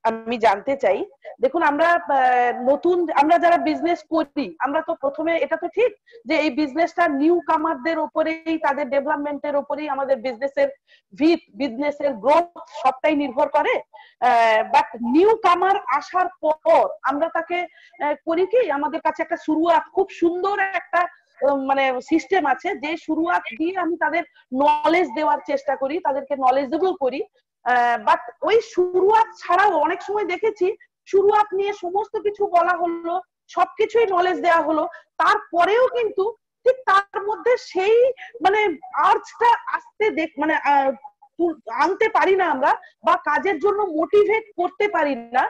আমি জানতে চাই, দেখুন আমরা যারা বিজনেস করি, আমরা তো প্রথমে এটা তো ঠিক যে এই বিজনেসটা নিউ কামারদের উপরেই, তাদের ডেভেলপমেন্টের উপরেই আমাদের বিজনেসের বিজনেসের গ্রোথ সবটাই নির্ভর করে। বাট নিউ কামার আসার পর আমরা তাকে করি কি, আমাদের কাছে একটা শুরুয়াত, খুব সুন্দর একটা মানে সিস্টেম আছে, যে শুরুয়াত দিয়ে আমি তাদের নলেজ দেওয়ার চেষ্টা করি, তাদেরকে নলেজেবল করি। বাট ওই শুরুয়াত ছাড়াও অনেক সময় দেখেছি শুরুয়াত নিয়ে সমস্ত কিছু বলা হলো, সবকিছুই নলেজ দেওয়া হলো, তারপরেও কিন্তু ঠিক তার মধ্যে সেই মানে আর্জটা আসতে মানে আনতে পারি না আমরা, বা কাজের জন্য মোটিভেট করতে পারি না,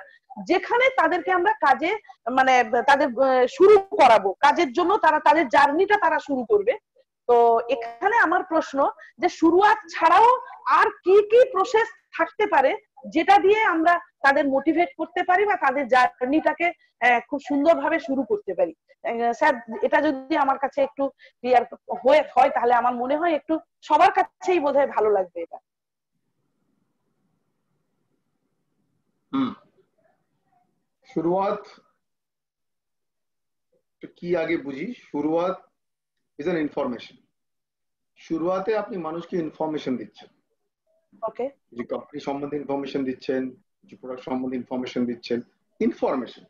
যেখানে তাদেরকে আমরা কাজে মানে তাদের শুরু করাবো, কাজের জন্য তারা তাদের জার্নিটা তারা শুরু করবে। তো এখানে আমার প্রশ্ন যে শুরুয়াত ছাড়াও আর কি কি প্রসেস থাকতে পারে যেটা দিয়ে আমরা তাদের মোটিভেট করতে পারি বা তাদের জার্নিটাকে খুব সুন্দরভাবে শুরু করতে পারি। স্যার এটা যদি আমার কাছে একটু ক্লিয়ার হয় তাহলে আমার মনে হয় একটু সবার কাছেই বোধহয় ভালো লাগবে এটা। শুরুয়াত কি আগে বুঝি, শুরুয়াত ইজ অ্যান ইনফরমেশন। শুরুয়াতে আপনি মানুষকে ইনফরমেশন দিচ্ছেন, ওকে, যে কোম্পানি সম্বন্ধে ইনফরমেশন দিচ্ছেন, যে প্রোডাক্ট সম্বন্ধে ইনफॉर्मेशन দিচ্ছেন। इन्फॉर्मेशन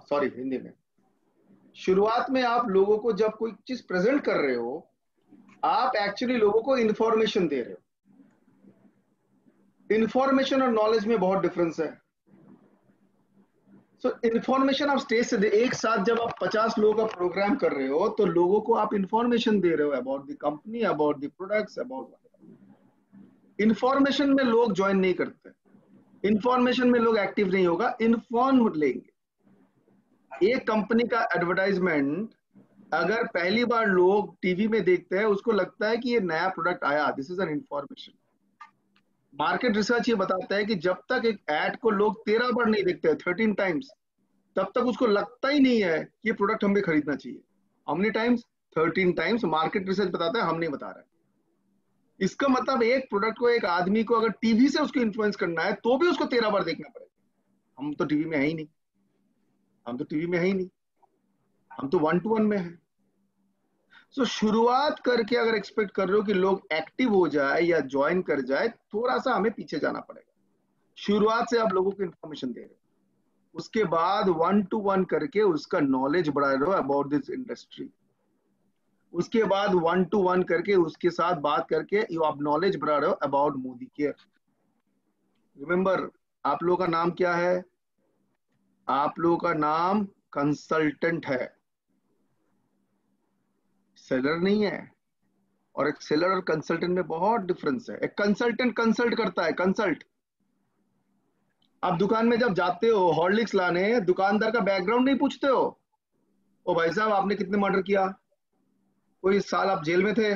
सॉरी हिंदी में, शुरुआत में आप लोगों को जब कोई चीज प्रेजेंट कर रहे हो, आप एक्चुअली लोगों को इन्फॉर्मेशन दे रहे हो। इन्फॉर्मेशन और नॉलेज में बहुत डिफरेंस है। सो इन्फॉर्मेशन आप स्टेज से एक साथ जब आप 50 लोगों का प्रोग्राम कर रहे हो तो लोगों को आप इन्फॉर्मेशन दे रहे हो about the company, about the products, about. Information में लोग ज्वाइन नहीं करते, इन्फॉर्मेशन में लोग एक्टिव नहीं होगा, इन्फॉर्म लेंगे। एक कंपनी का एडवर्टाइजमेंट अगर पहली बार लोग टीवी में देखते हैं, उसको लगता है कि ये नया प्रोडक्ट आया, this is an information. Market research ये बताता है कि जब तक एक एड को लोग 13 बार नहीं देखते हैं, 13 टाइम्स, तब तक उसको लगता ही नहीं है कि ये प्रोडक्ट हमें खरीदना चाहिए। How many times? 13 times. Market research बताता है, हम नहीं बता रहे। इसका मतलब एक प्रोडक्ट को, एक आदमी को अगर टीवी से उसको इन्फ्लुएंस करना है तो भी उसको 13 बार देखना पड़ेगा। हम तो टीवी में है ही नहीं, हम तो टीवी में है ही नहीं, हम तो 1-to-1 में है। सो शुरुआत करके अगर एक्सपेक्ट कर रहे हो कि लोग एक्टिव हो जाए या ज्वाइन कर जाए, थोड़ा सा हमें पीछे जाना पड़ेगा। शुरुआत से आप लोगों को इन्फॉर्मेशन दे रहे हो, उसके बाद 1-to-1 करके उसका नॉलेज बढ़ा रहे हो अबाउट दिस इंडस्ट्री, उसके बाद 1-to-1 करके उसके साथ बात करके यू आप नॉलेज बढ़ा रहे हो अबाउट मोदी केयर। रिमेंबर, आप लोगों का नाम क्या है? आप लोगों का नाम कंसल्टेंट है, सेलर नहीं है। और एक सेलर और कंसल्टेंट में बहुत डिफरेंस है। एक कंसल्टेंट कंसल्ट करता है, कंसल्ट। आप दुकान में जब जाते हो हॉर्लिक्स लाने, दुकानदार का बैकग्राउंड नहीं पूछते हो, ओ भाई साहब आपने कितने मर्डर किया, कोई साल आप जेल में थे,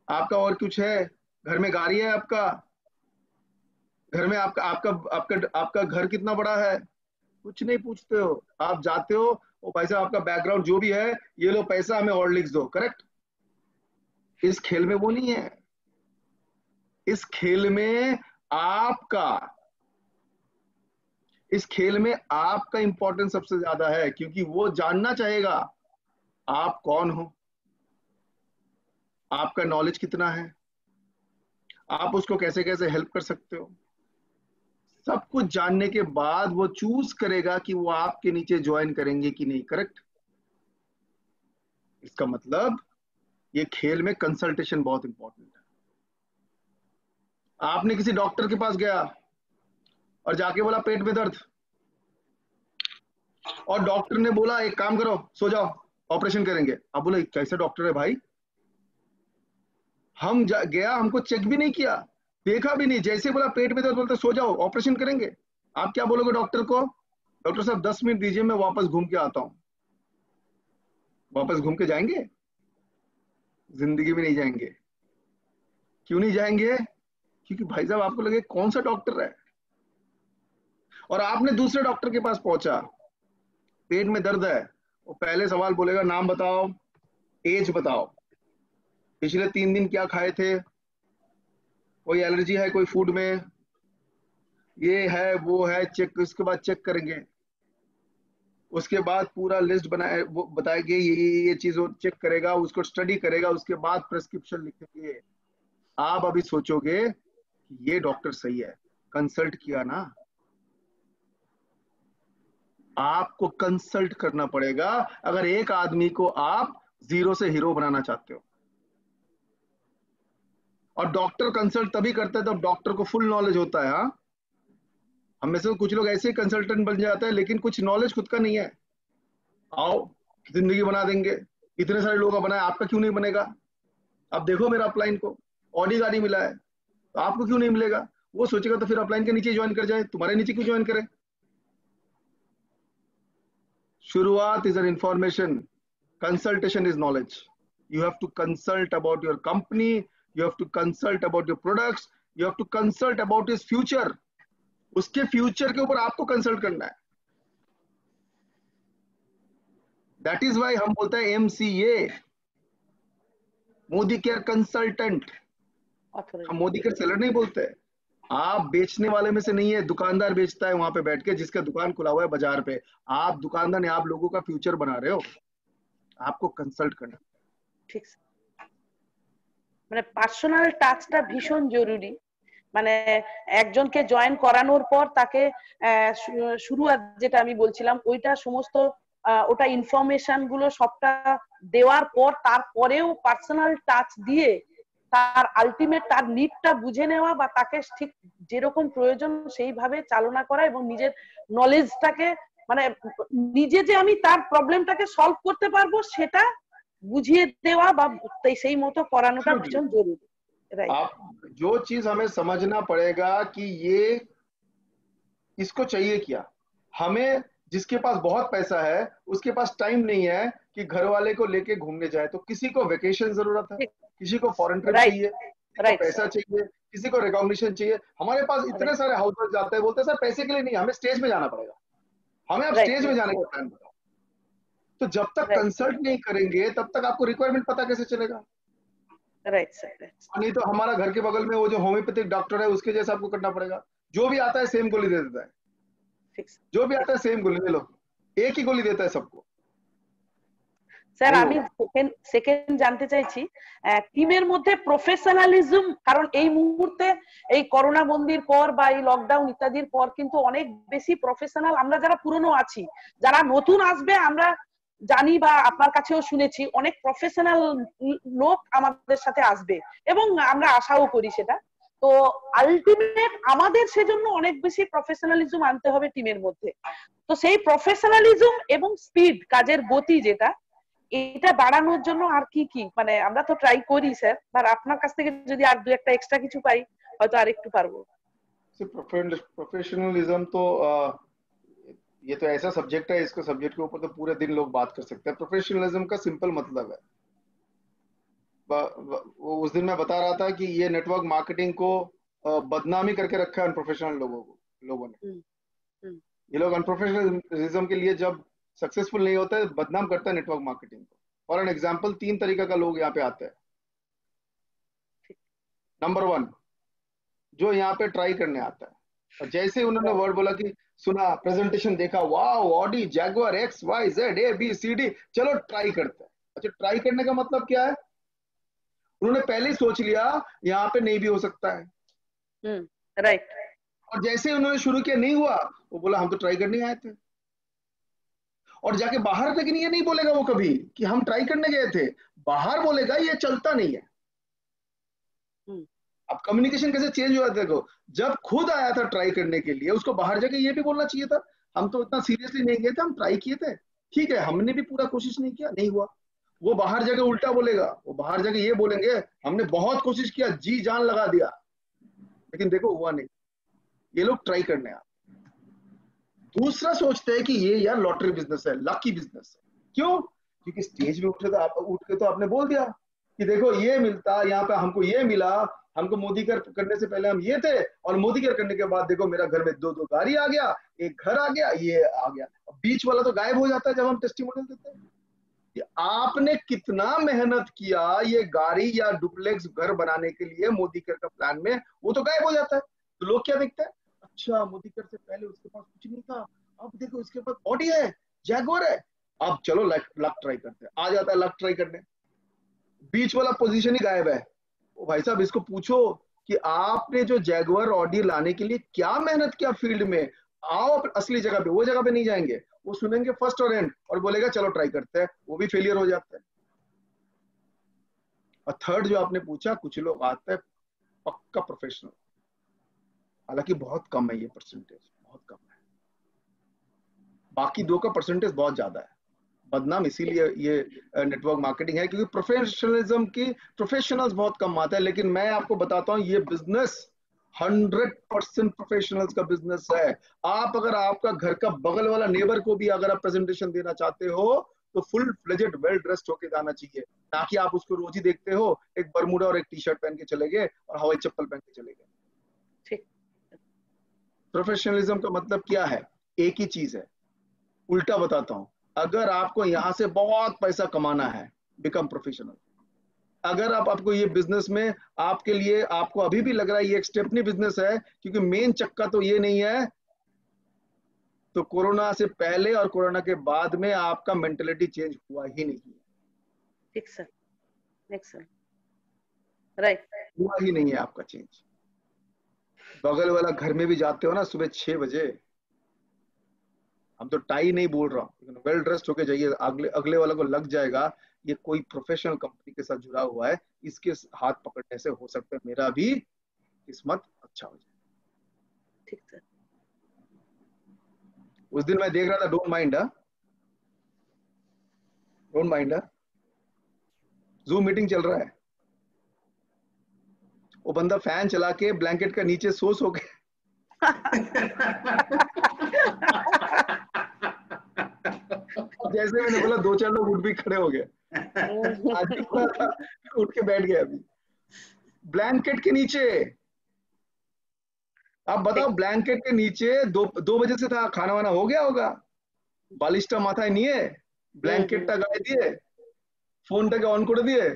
आपका और कुछ है, घर में गाड़ी है, आपका घर में आपका आपका आपका आपका घर कितना बड़ा है, कुछ नहीं पूछते हो। आप जाते हो, ओ भाई साहब आपका बैकग्राउंड जो भी है, ये लो पैसा, हमें हॉर्लिक्स दो। करेक्ट? इस खेल में वो नहीं है। इस खेल में आपका इंपॉर्टेंस सबसे ज्यादा है, क्योंकि वो जानना चाहेगा आप कौन हो, आपका नॉलेज कितना है, आप उसको कैसे कैसे हेल्प कर सकते हो। सब कुछ जानने के बाद वो चूज करेगा कि वो आपके नीचे ज्वाइन करेंगे कि नहीं। करेक्ट? इसका मतलब ये खेल में कंसल्टेशन बहुत इंपॉर्टेंट है। आपने किसी डॉक्टर के पास गया और जाके बोला पेट में दर्द, और डॉक्टर ने बोला एक काम करो, सो जाओ, ऑपरेशन करेंगे। आप बोले कैसा डॉक्टर है भाई, हम गया, हमको चेक भी नहीं किया, देखा भी नहीं, जैसे बोला पेट में दर्द, बोलते सो जाओ, ऑपरेशन करेंगे। आप क्या बोलोगे डॉक्टर को? डॉक्टर साहब 10 मिनट दीजिए, मैं वापस घूम के आता हूं। वापस घूम के जाएंगे? जिंदगी में नहीं जाएंगे। क्यों नहीं जाएंगे? क्योंकि भाई साहब आपको लगे कौन सा डॉक्टर है, और आपने दूसरे डॉक्टर के पास पहुंचा, पेट में दर्द है, वो पहले सवाल बोलेगा नाम बताओ, एज बताओ, पिछले 3 दिन क्या खाए थे, कोई एलर्जी है कोई फूड में, ये है वो है, चेक। इसके बाद चेक करेंगे, उसके बाद पूरा लिस्ट बनाए, वो बताएंगे ये चीज वो चेक करेगा, उसको स्टडी करेगा, उसके बाद प्रेस्क्रिप्शन लिखेंगे। आप अभी सोचोगे कि ये डॉक्टर सही है, कंसल्ट किया ना। आपको कंसल्ट करना पड़ेगा अगर एक आदमी को आप 0 से हीरो बनाना चाहते हो। और डॉक्टर कंसल्ट तभी करता है तब डॉक्टर को फुल नॉलेज होता है। हाँ, हम में से कुछ लोग ऐसे ही कंसल्टेंट बन जाते हैं, लेकिन कुछ नॉलेज खुद का नहीं है। आओ जिंदगी बना देंगे, इतने सारे लोगों का बनाया, आपका क्यों नहीं बनेगा? अब देखो मेरा अपलाइन को ऑडी गाड़ी मिला है, तो आपको क्यों नहीं मिलेगा? वो सोचेगा तो फिर अपलाइन के नीचे ज्वाइन कर जाए, तुम्हारे नीचे क्यों ज्वाइन करे? शुरुआत is an information, consultation is knowledge. You have to consult about your company, you have to consult about your products, you have to consult about his future. उसके फ्यूचर के ऊपर आपको कंसल्ट करना है. दैट इज वाई हम बोलते हैं MCA, मोदी केयर कंसल्टेंट. हम मोदी केयर सेलर नहीं बोलते. आप बेचने वाले में से नहीं है, दुकानदार बेचता है वहां पे बैठ के, जिसका दुकान खुला हुआ है बाजार पे. आप दुकानदार नहीं, आप लोगों का फ्यूचर बना रहे हो, आपको कंसल्ट करना. ঠিক মানে পার্সোনাল টাচটা ভীষণ জরুরি. মানে একজনকে জয়েন করানোর পর তাকে শুরুয়াত যেটা আমি বলছিলাম ওইটা সমস্ত ওটা ইনফরমেশন গুলো সবটা দেওয়ার পর তারপরেও পার্সোনাল টাচ দিয়ে তার আলটিমেট তার নিডটা বুঝে নেওয়া বা তাকে ঠিক যেরকম প্রয়োজন সেইভাবে চালনা করা এবং নিজের নলেজটাকে মানে নিজে যে আমি তার প্রবলেমটাকে সলভ করতে পারবো সেটা বুঝিয়ে দেওয়া বা সেই মতো করানোটা ভীষণ জরুরি. आप जो चीज हमें समझना पड़ेगा कि ये इसको चाहिए क्या. हमें जिसके पास बहुत पैसा है उसके पास टाइम नहीं है कि घर वाले को लेके घूमने जाए, तो किसी को वेकेशन जरूरत है, किसी को फॉरेन ट्रिप चाहिए, किसी को पैसा चाहिए, किसी को रिकॉग्निशन चाहिए. हमारे पास इतने सारे हाउस वाइफ जाते हैं, बोलते हैं सर पैसे के लिए नहीं, हमें स्टेज में जाना पड़ेगा, हमें अब स्टेज में जाने का प्लान बताओ. तो जब तक कंसल्ट नहीं करेंगे तब तक आपको रिक्वायरमेंट पता कैसे चलेगा? Right sir. नहीं तो हमारा घर के बगल में वो जो होम्योपैथिक डॉक्टर है उसके जैसा आपको करना पड़ेगा. जो भी आता है सेम गोली दे देता है, जो भी आता है सेम गोली, ले लो, एक ही गोली देता है सबको. স্যার আমি সেকেন্ড জানতে চাইছি টিমের মধ্যে প্রফেশনালিজম, কারণ এই মুহূর্তে এই করোনা বন্দির পর বা এই লকডাউন ইত্যাদির পর কিন্তু অনেক বেশি প্রফেশনাল, আমরা যারা পুরনো আছি, যারা নতুন আসবে আমরা জানি বা আপনার কাছেও শুনেছি অনেক প্রফেশনাল লোক আমাদের সাথে আসবে এবং আমরা আশাও করি সেটা. তো আলটিমেট আমাদের সেজন্য অনেক বেশি প্রফেশনালিজম আনতে হবে টিমের মধ্যে. তো সেই প্রফেশনালিজম এবং স্পিড, কাজের গতি যেটা, এটা বাড়ানোর জন্য আর কি কি মানে আমরা তো ট্রাই করি স্যার, আর আপনার কাছ থেকে যদি আর দু একটা এক্সট্রা কিছু পাই হয়তো আরেকটু পারবো. प्रोफेशनलिज्म तो ये तो ऐसा सब्जेक्ट है, इसको सब्जेक्ट के ऊपर तो पूरे दिन लोग बात कर सकते हैं. प्रोफेशनलिज्म का सिंपल मतलब है, उस दिन मैं बता रहा था कि ये नेटवर्क मार्केटिंग को बदनामी करके रखा है अनप्रोफेशनल लोगों ने. ये लोग अनप्रोफेशनलिज्म के लिए जब सक्सेसफुल नहीं होता है बदनाम करता है नेटवर्क मार्केटिंग को. फॉर एन एग्जाम्पल 3 तरीके का लोग यहाँ पे आते हैं. नंबर 1, जो यहाँ पे ट्राई करने आता है और जैसे ही उन्होंने वर्ड बोला कि सुना, प्रेजेंटेशन देखा, wow Audi Jaguar XYZ ABCD, चलो ट्राई करते हैं. अच्छा, ट्राई करने का मतलब क्या है? उन्होंने पहले ही सोच लिया यहाँ पे नहीं भी हो सकता है. राइट. और जैसे ही उन्होंने शुरू किया नहीं हुआ, वो बोला हम तो ट्राई करने आए थे. और जाके बाहर, लेकिन ये नहीं बोलेगा वो कभी कि हम ट्राई करने गए थे, बाहर बोलेगा ये चलता नहीं है. अब कम्युनिकेशन कैसे चेंज हुआ? देखो, जब खुद आया था ट्राई करने के लिए, उसको बाहर जाके ये भी बोलना चाहिए था हम तो इतना सीरियसली नहीं गए थे, हम ट्राई किए थे, ठीक है, हमने भी पूरा कोशिश नहीं किया, नहीं हुआ. वो बाहर जाके उल्टा बोलेगा, वो बाहर जाके ये बोलेंगे हमने बहुत कोशिश किया, जी जान लगा दिया, लेकिन देखो हुआ नहीं. ये लोग ट्राई करने आते. दूसरा सोचते हैं कि ये यार लॉटरी बिजनेस है, लकी बिजनेस है. क्यों? क्योंकि स्टेज में उठ के तो आपने बोल दिया कि देखो ये मिलता, यहाँ पे हमको ये मिला, हमको मोदी केयर करने से पहले हम ये थे, और मोदी केयर करने के बाद देखो मेरा घर में 2 गाड़ी आ गया, एक घर आ गया, ये आ गया. बीच वाला तो गायब हो जाता है जब हम टेस्टिमोनियल देते हैं. आपने कितना मेहनत किया ये गाड़ी या डुप्लेक्स घर बनाने के लिए मोदी केयर का प्लान में, वो तो गायब हो जाता है. तो लोग क्या देखते हैं? अच्छा, मोदी केयर से पहले उसके पास कुछ नहीं था, अब देखो इसके पास ऑडी है, जैगुआर है, अब चलो लक ट्राई करते हैं. आ जाता है लक ट्राई करने, बीच वाला पोजीशन ही गायब है. ओ भाई साहब, इसको पूछो कि आपने जो जैगुआर ऑडी लाने के लिए क्या मेहनत किया फील्ड में, आओ असली जगह पे. वो जगह पे नहीं जाएंगे, वो सुनेंगे फर्स्ट और एंड और बोलेगा चलो ट्राई करते हैं, वो भी फेलियर हो जाता है. और थर्ड जो आपने पूछा, कुछ लोग आते हैं पक्का प्रोफेशनल, हालांकि बहुत कम है ये परसेंटेज, बहुत कम है. बाकी 2 का परसेंटेज बहुत ज्यादा है. बदनाम इसीलिए ये नेटवर्क मार्केटिंग है, क्योंकि प्रोफेशनलिज्म की प्रोफेशनल्स बहुत कम आते हैं। लेकिन मैं आपको बताता हूँ ये बिजनेस 100% प्रोफेशनल्स का बिजनेस है। आप अगर आपका घर का बगल वाला नेबर को भी अगर आप प्रेजेंटेशन देना चाहते हो तो फुल फ्लेजेड वेल ड्रेस्ड होके जाना चाहिए, ना कि आप उसको रोज ही देखते हो एक बरमूडा और एक टी शर्ट पहन के चले गए और हवाई चप्पल पहन के चले गए। ठीक। प्रोफेशनलिज्म का मतलब क्या है? एक ही चीज है, उल्टा बताता हूं। अगर आपको यहां से बहुत पैसा कमाना है, बिकम प्रोफेशनल। अगर आपको ये बिजनेस में आपके लिए आपको अभी भी लग रहा है ये एक स्टेपनी बिजनेस है, क्योंकि मेन चक्का तो ये नहीं है, तो कोरोना से पहले और कोरोना के बाद में आपका मेंटेलिटी चेंज हुआ ही नहीं है। ठीक सर, राइट, हुआ ही नहीं है आपका चेंज। बगल वाला घर में भी जाते हो ना सुबह 6 बजे, हम तो टाई नहीं बोल रहा हूँ, वेल ड्रेस्ड होके जाइए, अगले वाला को लग जाएगा ये कोई प्रोफेशनल कंपनी के साथ जुड़ा हुआ है, इसके हाथ पकड़ने से हो सकता है मेरा भी किस्मत अच्छा हो जाए। ठीक सर। उस दिन मैं देख रहा था, डोंट माइंड, जूम मीटिंग चल रहा है, वो बंदा फैन चला के ब्लैंकेट का नीचे सो के जैसे मैंने बोला 2-4 लोग उठ भी खड़े हो गए, उठ के बैठ गए अभी ब्लैंकेट के नीचे। आप बताओ, ब्लैंकेट के नीचे 2 बजे से था, खाना वाना हो गया होगा, बालिशटा माथा नहीं है, ब्लैंकेट टा गाए दिए, फोन टाके ऑन कर दिए।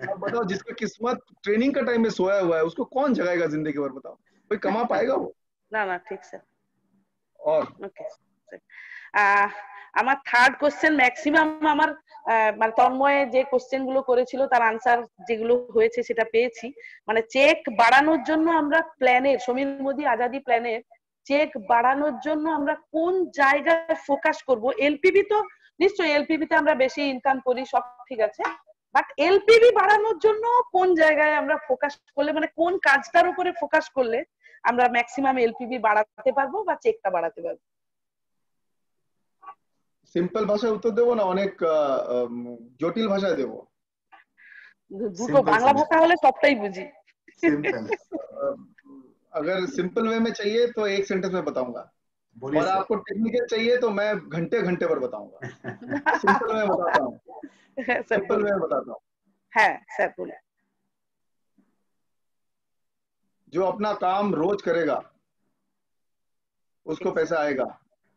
अब बताओ, जिसका किस्मत ट्रेनिंग का टाइम में सोया हुआ है उसको कौन जगाएगा जिंदगी भर? बताओ, कोई कमा पाएगा वो? না ঠিক স্যার। और ওকে আমার থার্ড কোশ্চেন ম্যাক্সিমাম আমার মানে তন্ময় যে কোশ্চেন গুলো করেছিল তার আনসার যেগুলো হয়েছে সেটা পেয়েছি। মানে চেক বাড়ানোর জন্য আমরা প্ল্যানের, সমীর মোদি আজাদি প্ল্যানের চেক বাড়ানোর জন্য আমরা কোন জায়গায় ফোকাস করব? এলপিবি তো নিশ্চয়ই, এলপিবি তে আমরা বেশি ইনকাম করি, সব ঠিক আছে, বাট এলপিবি বাড়ানোর জন্য কোন জায়গায় আমরা ফোকাস করলে, মানে কোন কাজটার উপরে ফোকাস করলে আমরা ম্যাক্সিমাম এলপিবি বাড়াতে পারবো বা চেকটা বাড়াতে পারবো? সিম্পল ভাষায় উত্তর দেবো না অনেক জটিল ভাষায় দেবো? দুটো বাংলা ভাষা হলে সবটাই বুঝি। अगर सिंपल वे में चाहिए तो एक सेंटेंस में बताऊंगा, और आपको टेक्निकल चाहिए तो मैं घंटे पर बताऊंगा। सिंपल में बताता हूँ, सिंपल में बताता हूँ। हाँ सर बोले। जो अपना काम रोज करेगा उसको पैसा आएगा,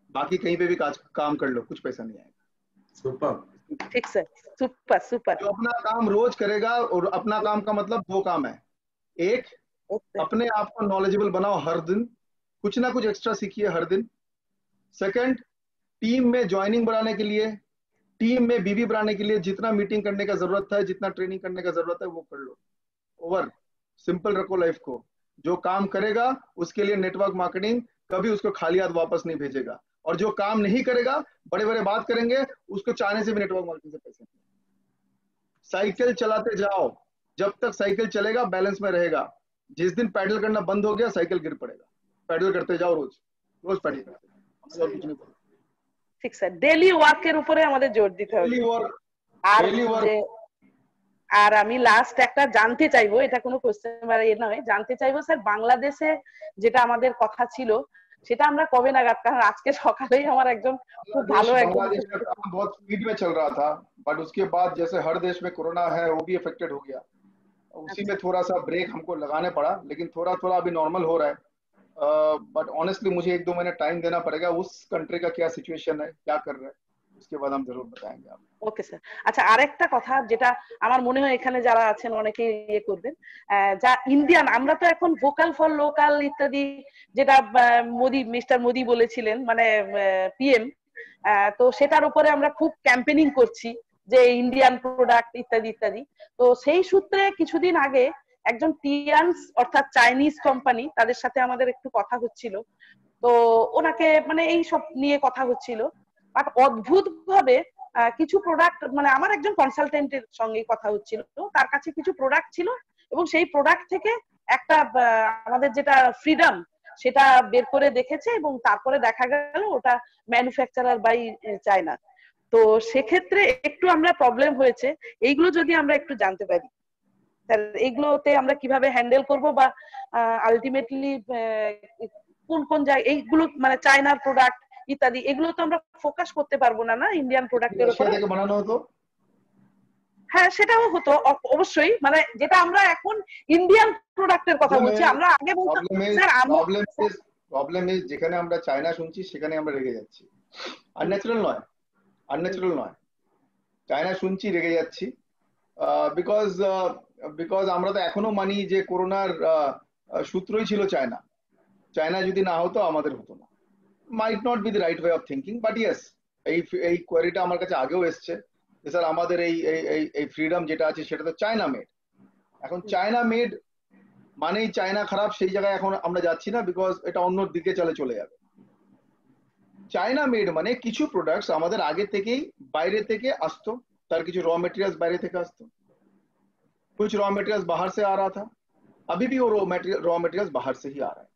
बाकी कहीं पे भी काम कर लो, कुछ पैसा नहीं आएगा। सुपर, ठीक सर, सुपर सुपर। जो अपना काम रोज करेगा, और अपना काम का मतलब 2 काम है। एक, अपने आप को नॉलेजेबल बनाओ, हर दिन कुछ ना कुछ एक्स्ट्रा सीखिए हर दिन। सेकंड, टीम में ज्वाइनिंग बढ़ाने के लिए, टीम में बीबी बढ़ाने के लिए जितना मीटिंग करने का जरूरत है, जितना ट्रेनिंग करने का जरूरत है वो कर लो। ओवर सिंपल रखो लाइफ को। जो काम करेगा उसके लिए नेटवर्क मार्केटिंग कभी उसको खाली हाथ वापस नहीं भेजेगा, और जो काम नहीं करेगा, बड़े बड़े बात करेंगे, उसको चाहने से भी नेटवर्क मार्केटिंग से पैसे नहीं। साइकिल चलाते जाओ, जब तक साइकिल चलेगा बैलेंस में रहेगा। जिस दिन पैडल करना बंद हो गया साइकिल गिर पड़ेगा। पैडल करते जाओ, रोज रोज पैडल करते जाओ। ঠিক স্যার, ডেইলি ওয়ার্কের উপরে আমাদের জোর দিতে হবে। আর আমি লাস্ট একটা জানতে চাইবো, এটা কোনো কোশ্চেন মানে এ নয়, জানতে চাইবো স্যার বাংলাদেশে যেটা আমাদের কথা ছিল সেটা আমরা কবে নাগাদ, কারণ আজকে সকালেই আমার একজন খুব ভালো बांग्लादेश का काम बहुत स्पीड में चल रहा था, बट उसके बाद जैसे हर देश में कोरोना है वो भी अफेक्टेड हो गया, उसी में थोड़ा सा ब्रेक हमको लगाने पड़ा, लेकिन थोड़ा थोड़ा अभी नॉर्मल हो रहा है। बट ऑनेस्टली मुझे 1-2 महीने टाइम देना पड़ेगा, उस कंट्री का क्या सिचुएशन है, क्या कर रहे हैं, उसके बाद हम जरूर बताएंगे आपको। Okay sir. আচ্ছা, আরেকটা কথা যেটা আমার মনে হয় এখানে যারা আছেন অনেকে ইয়ে করবেন, যা ইন্ডিয়ান, আমরা তো এখন ভোকাল ফর লোকাল ইত্যাদি, যেটা মিস্টার মোদি বলেছিলেন, মানে পিএম, তো সেটার উপরে আমরা খুব ক্যাম্পেনিং করছি যে ইন্ডিয়ান প্রোডাক্ট ইত্যাদি ইত্যাদি। তো সেই সূত্রে কিছুদিন আগে একজন টিয়ান্স অর্থাৎ চাইনিজ কোম্পানি, তাদের সাথে আমাদের একটু কথা হচ্ছিল, তো ওনাকে মানে এই সব নিয়ে কথা হচ্ছিল, বাট অদ্ভুত ভাবে কিছু প্রোডাক্ট, মানে আমার একজন কনসালটেন্টের সঙ্গে কথা হচ্ছিল, তার কাছে কিছু প্রোডাক্ট ছিল এবং সেই প্রোডাক্ট থেকে একটা আমাদের যেটা ফ্রিডম সেটা বের করে দেখেছে এবং তারপরে দেখা গেল ওটা ম্যানুফ্যাকচারার বাই চায়না। তো সেক্ষেত্রে একটু আমরা প্রবলেম হয়েছে, এইগুলো যদি আমরা একটু জানতে পারি এইগুলোতে আমরা কিভাবে হ্যান্ডেল করব, বা আলটিমেটলি কোন কোন জায়গায় এইগুলো মানে চায়নার প্রোডাক্ট ইত্যাদি এগুলো তো আমরা ফোকাস করতে পারবো না ইন্ডিয়ান প্রোডাক্টের উপরে। বানানো হতো, হ্যাঁ সেটাও হতো অবশ্যই, মানে যেটা আমরা এখন ইন্ডিয়ান প্রোডাক্টের কথা বলছি, আমরা আগে বলতাম স্যার প্রবলেম ইজ যেখানে আমরা চায়না শুনছি সেখানে আমরা রেগে যাচ্ছি। আনন্যাচারাল নয়, চায়না শুনছি রেগে যাচ্ছি, বিকজ আমরা তো এখনো মানি যে করোনার সূত্রই ছিল চায়না। চায়না যদি না হতো আমাদের হতো না। Might not be the right way of thinking, but yes এই কোয়ারিটা আমার কাছে আগেও এসছে যে স্যার আমাদের এই ফ্রিডম যেটা আছে সেটা তো চায়না মেড। এখন চায়না মেড মানেই চায়না খারাপ, সেই জায়গায় এখন আমরা যাচ্ছি না, বিকজ এটা অন্য দিকে চলে যাবে। চায়না মেড মানে কিছু প্রোডাক্টস আমাদের আগে থেকেই বাইরে থেকে আসতো, तार কিছু रॉ मटेरियल्स बाहर থেকে আসতো, कुछ रॉ मटेरियल्स बाहर से आ रहा था, अभी भी वो रॉ मटेरियल्स बाहर से ही आ रहा है।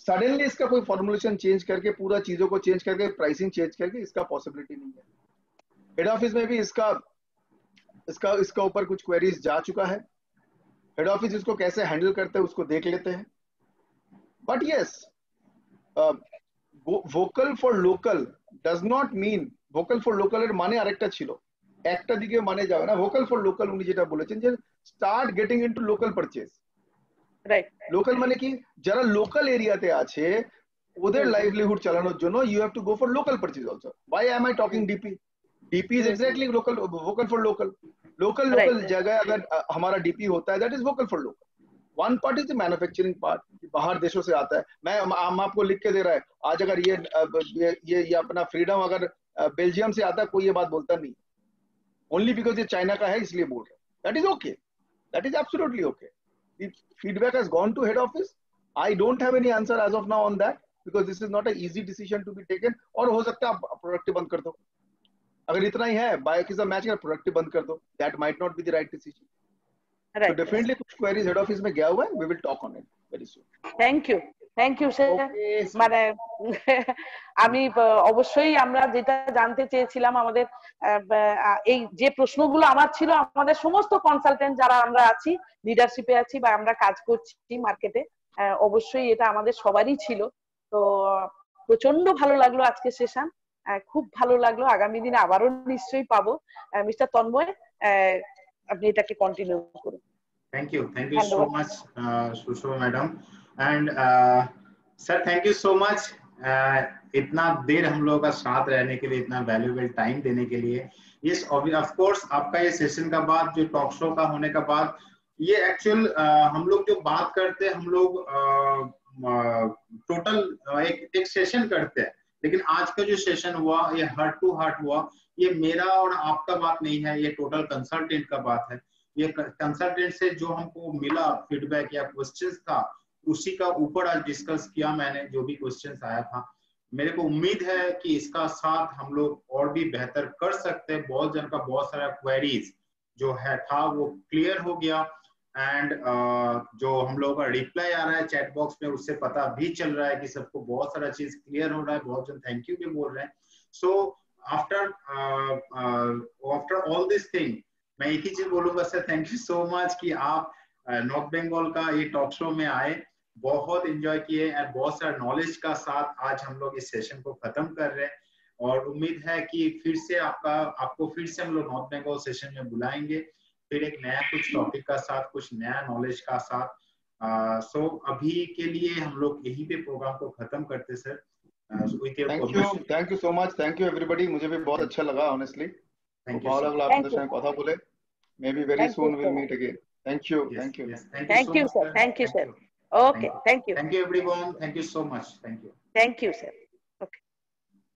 सडनली इसका कोई फॉर्मुलेशन चेंज करके पूरा चीजों को चेंज करके प्राइसिंग चेंज करके इसका पॉसिबिलिटी नहीं है। हेड ऑफिस में भी इसका ऊपर कुछ क्वेरीज जा चुका है, हेड ऑफिस इसको कैसे हैंडल करते हैं उसको देख लेते हैं। But yes, vocal for local does not mean vocal for local এর মানে আরেকটা ছিল, একটা দিকে মানে যাবে না। ভোকাল ফর লোকাল উনি যেটা বলেছেন যে start getting into local purchase. Right, local মানে কি, যারা লোকাল এরিয়াতে আছে ওদের লাইভলিহুড চালানোর জন্য you have to go for local purchase also. Why am I talking DP? DP is exactly local, vocal for local. Local जगह अगर हमारा डीपी होता है that is vocal for local. One part is the manufacturing part, बाहर देशों से आता है। मैं आपको लिख के दे रहा है आज, अगर ये अपना फ्रीडम अगर बेल्जियम से आता है कोई ये बात बोलता नहीं, ओनली बिकॉज ये चाइना का है इसलिए बोल रहे हैं। That is okay, that is absolutely okay. Feedback has gone to head office. I don't have any answer as of now on that, because this is not a easy decision to be taken. और हो सकता है आप प्रोडक्टिव बंद कर दो, अगर इतना ही है बाय किसी मैच का प्रोडक्टिव बंद कर दो, that might not be the right decision. So definitely कुछ queries head office में गया हुआ है, we will talk on it very soon. Thank you sir. মানে আমি অবশ্যই আমরা যেটা জানতে চেয়েছিলাম, আমাদের এই যে প্রশ্নগুলো আমার ছিল, আমাদের সমস্ত কনসালটেন্ট যারা আমরা আছি, লিডারশিপে আছি বা আমরা কাজ করছি মার্কেটে, অবশ্যই এটা আমাদের সবারই ছিল। তো প্রচন্ড ভালো লাগলো আজকে সেশন, খুব ভালো লাগলো। আগামী দিনে আবারও নিশ্চয়ই পাবো। মিস্টার তন্ময়, আপনি এটাকে কন্টিনিউ করুন। Thank you so much Sushma madam and sir, thank you so much इतना देर हम लोगों का साथ रहने के लिए, इतना वैल्यूएबल टाइम देने के लिए। यस, ऑफ कोर्स आपका ये सेशन का बाद, जो टॉक शो का होने का बाद, ये एक्चुअल हम लोग जो बात करते हैं, हम लोग टोटल एक सेशन करते हैं, लेकिन आज का जो सेशन हुआ ये हार्ट टू हार्ट हुआ। ये मेरा और आपका बात नहीं है, ये टोटल कंसल्टेंट का बात है। ये कंसल्टेंट से जो हमको मिला फीडबैक या क्वेश्चंस था, उसी का ऊपर आज डिस्कस किया मैंने, जो भी क्वेश्चंस आया था। मेरे को उम्मीद है कि इसका साथ हम लोग और भी बेहतर कर सकते हैं। बहुत जन का बहुत सारा क्वेरीज जो है था वो क्लियर हो गया, एंड जो हम लोगों का रिप्लाई आ रहा है चैट बॉक्स में, उससे पता भी चल रहा है कि सबको बहुत सारा चीज क्लियर हो रहा है। बहुत जन थैंक यू भी बोल रहे हैं। So after all this thing मैं एक ही चीज बोलूंगा sir, thank you so much कि आप नॉर्थ बंगाल का ये टॉक शो में आए, बहुत एंजॉय किए और बहुत सारा नॉलेज का साथ आज हम लोग इस सेशन को खत्म कर रहे हैं। और उम्मीद है कि फिर से आपको फिर से हम लोग नॉर्थ बंगाल सेशन में बुलाएंगे, फिर एक नया कुछ टॉपिक का साथ, कुछ नया नॉलेज का साथ। सो अभी के लिए हम लोग यही पे प्रोग्राम को खत्म करते sir. Thank you so much, thank you everybody. मुझे भी बहुत अच्छा लगा ऑनेस्टली, भालो লাগলো আপনাদের সঙ্গে কথা বলে। Maybe very soon we'll meet again. Thank you. Yes, thank you. Yes. Thank you, sir. Thank you, sir. Okay. Thank you. Thank you, everyone. Thank you so much. Thank you. Thank you, sir.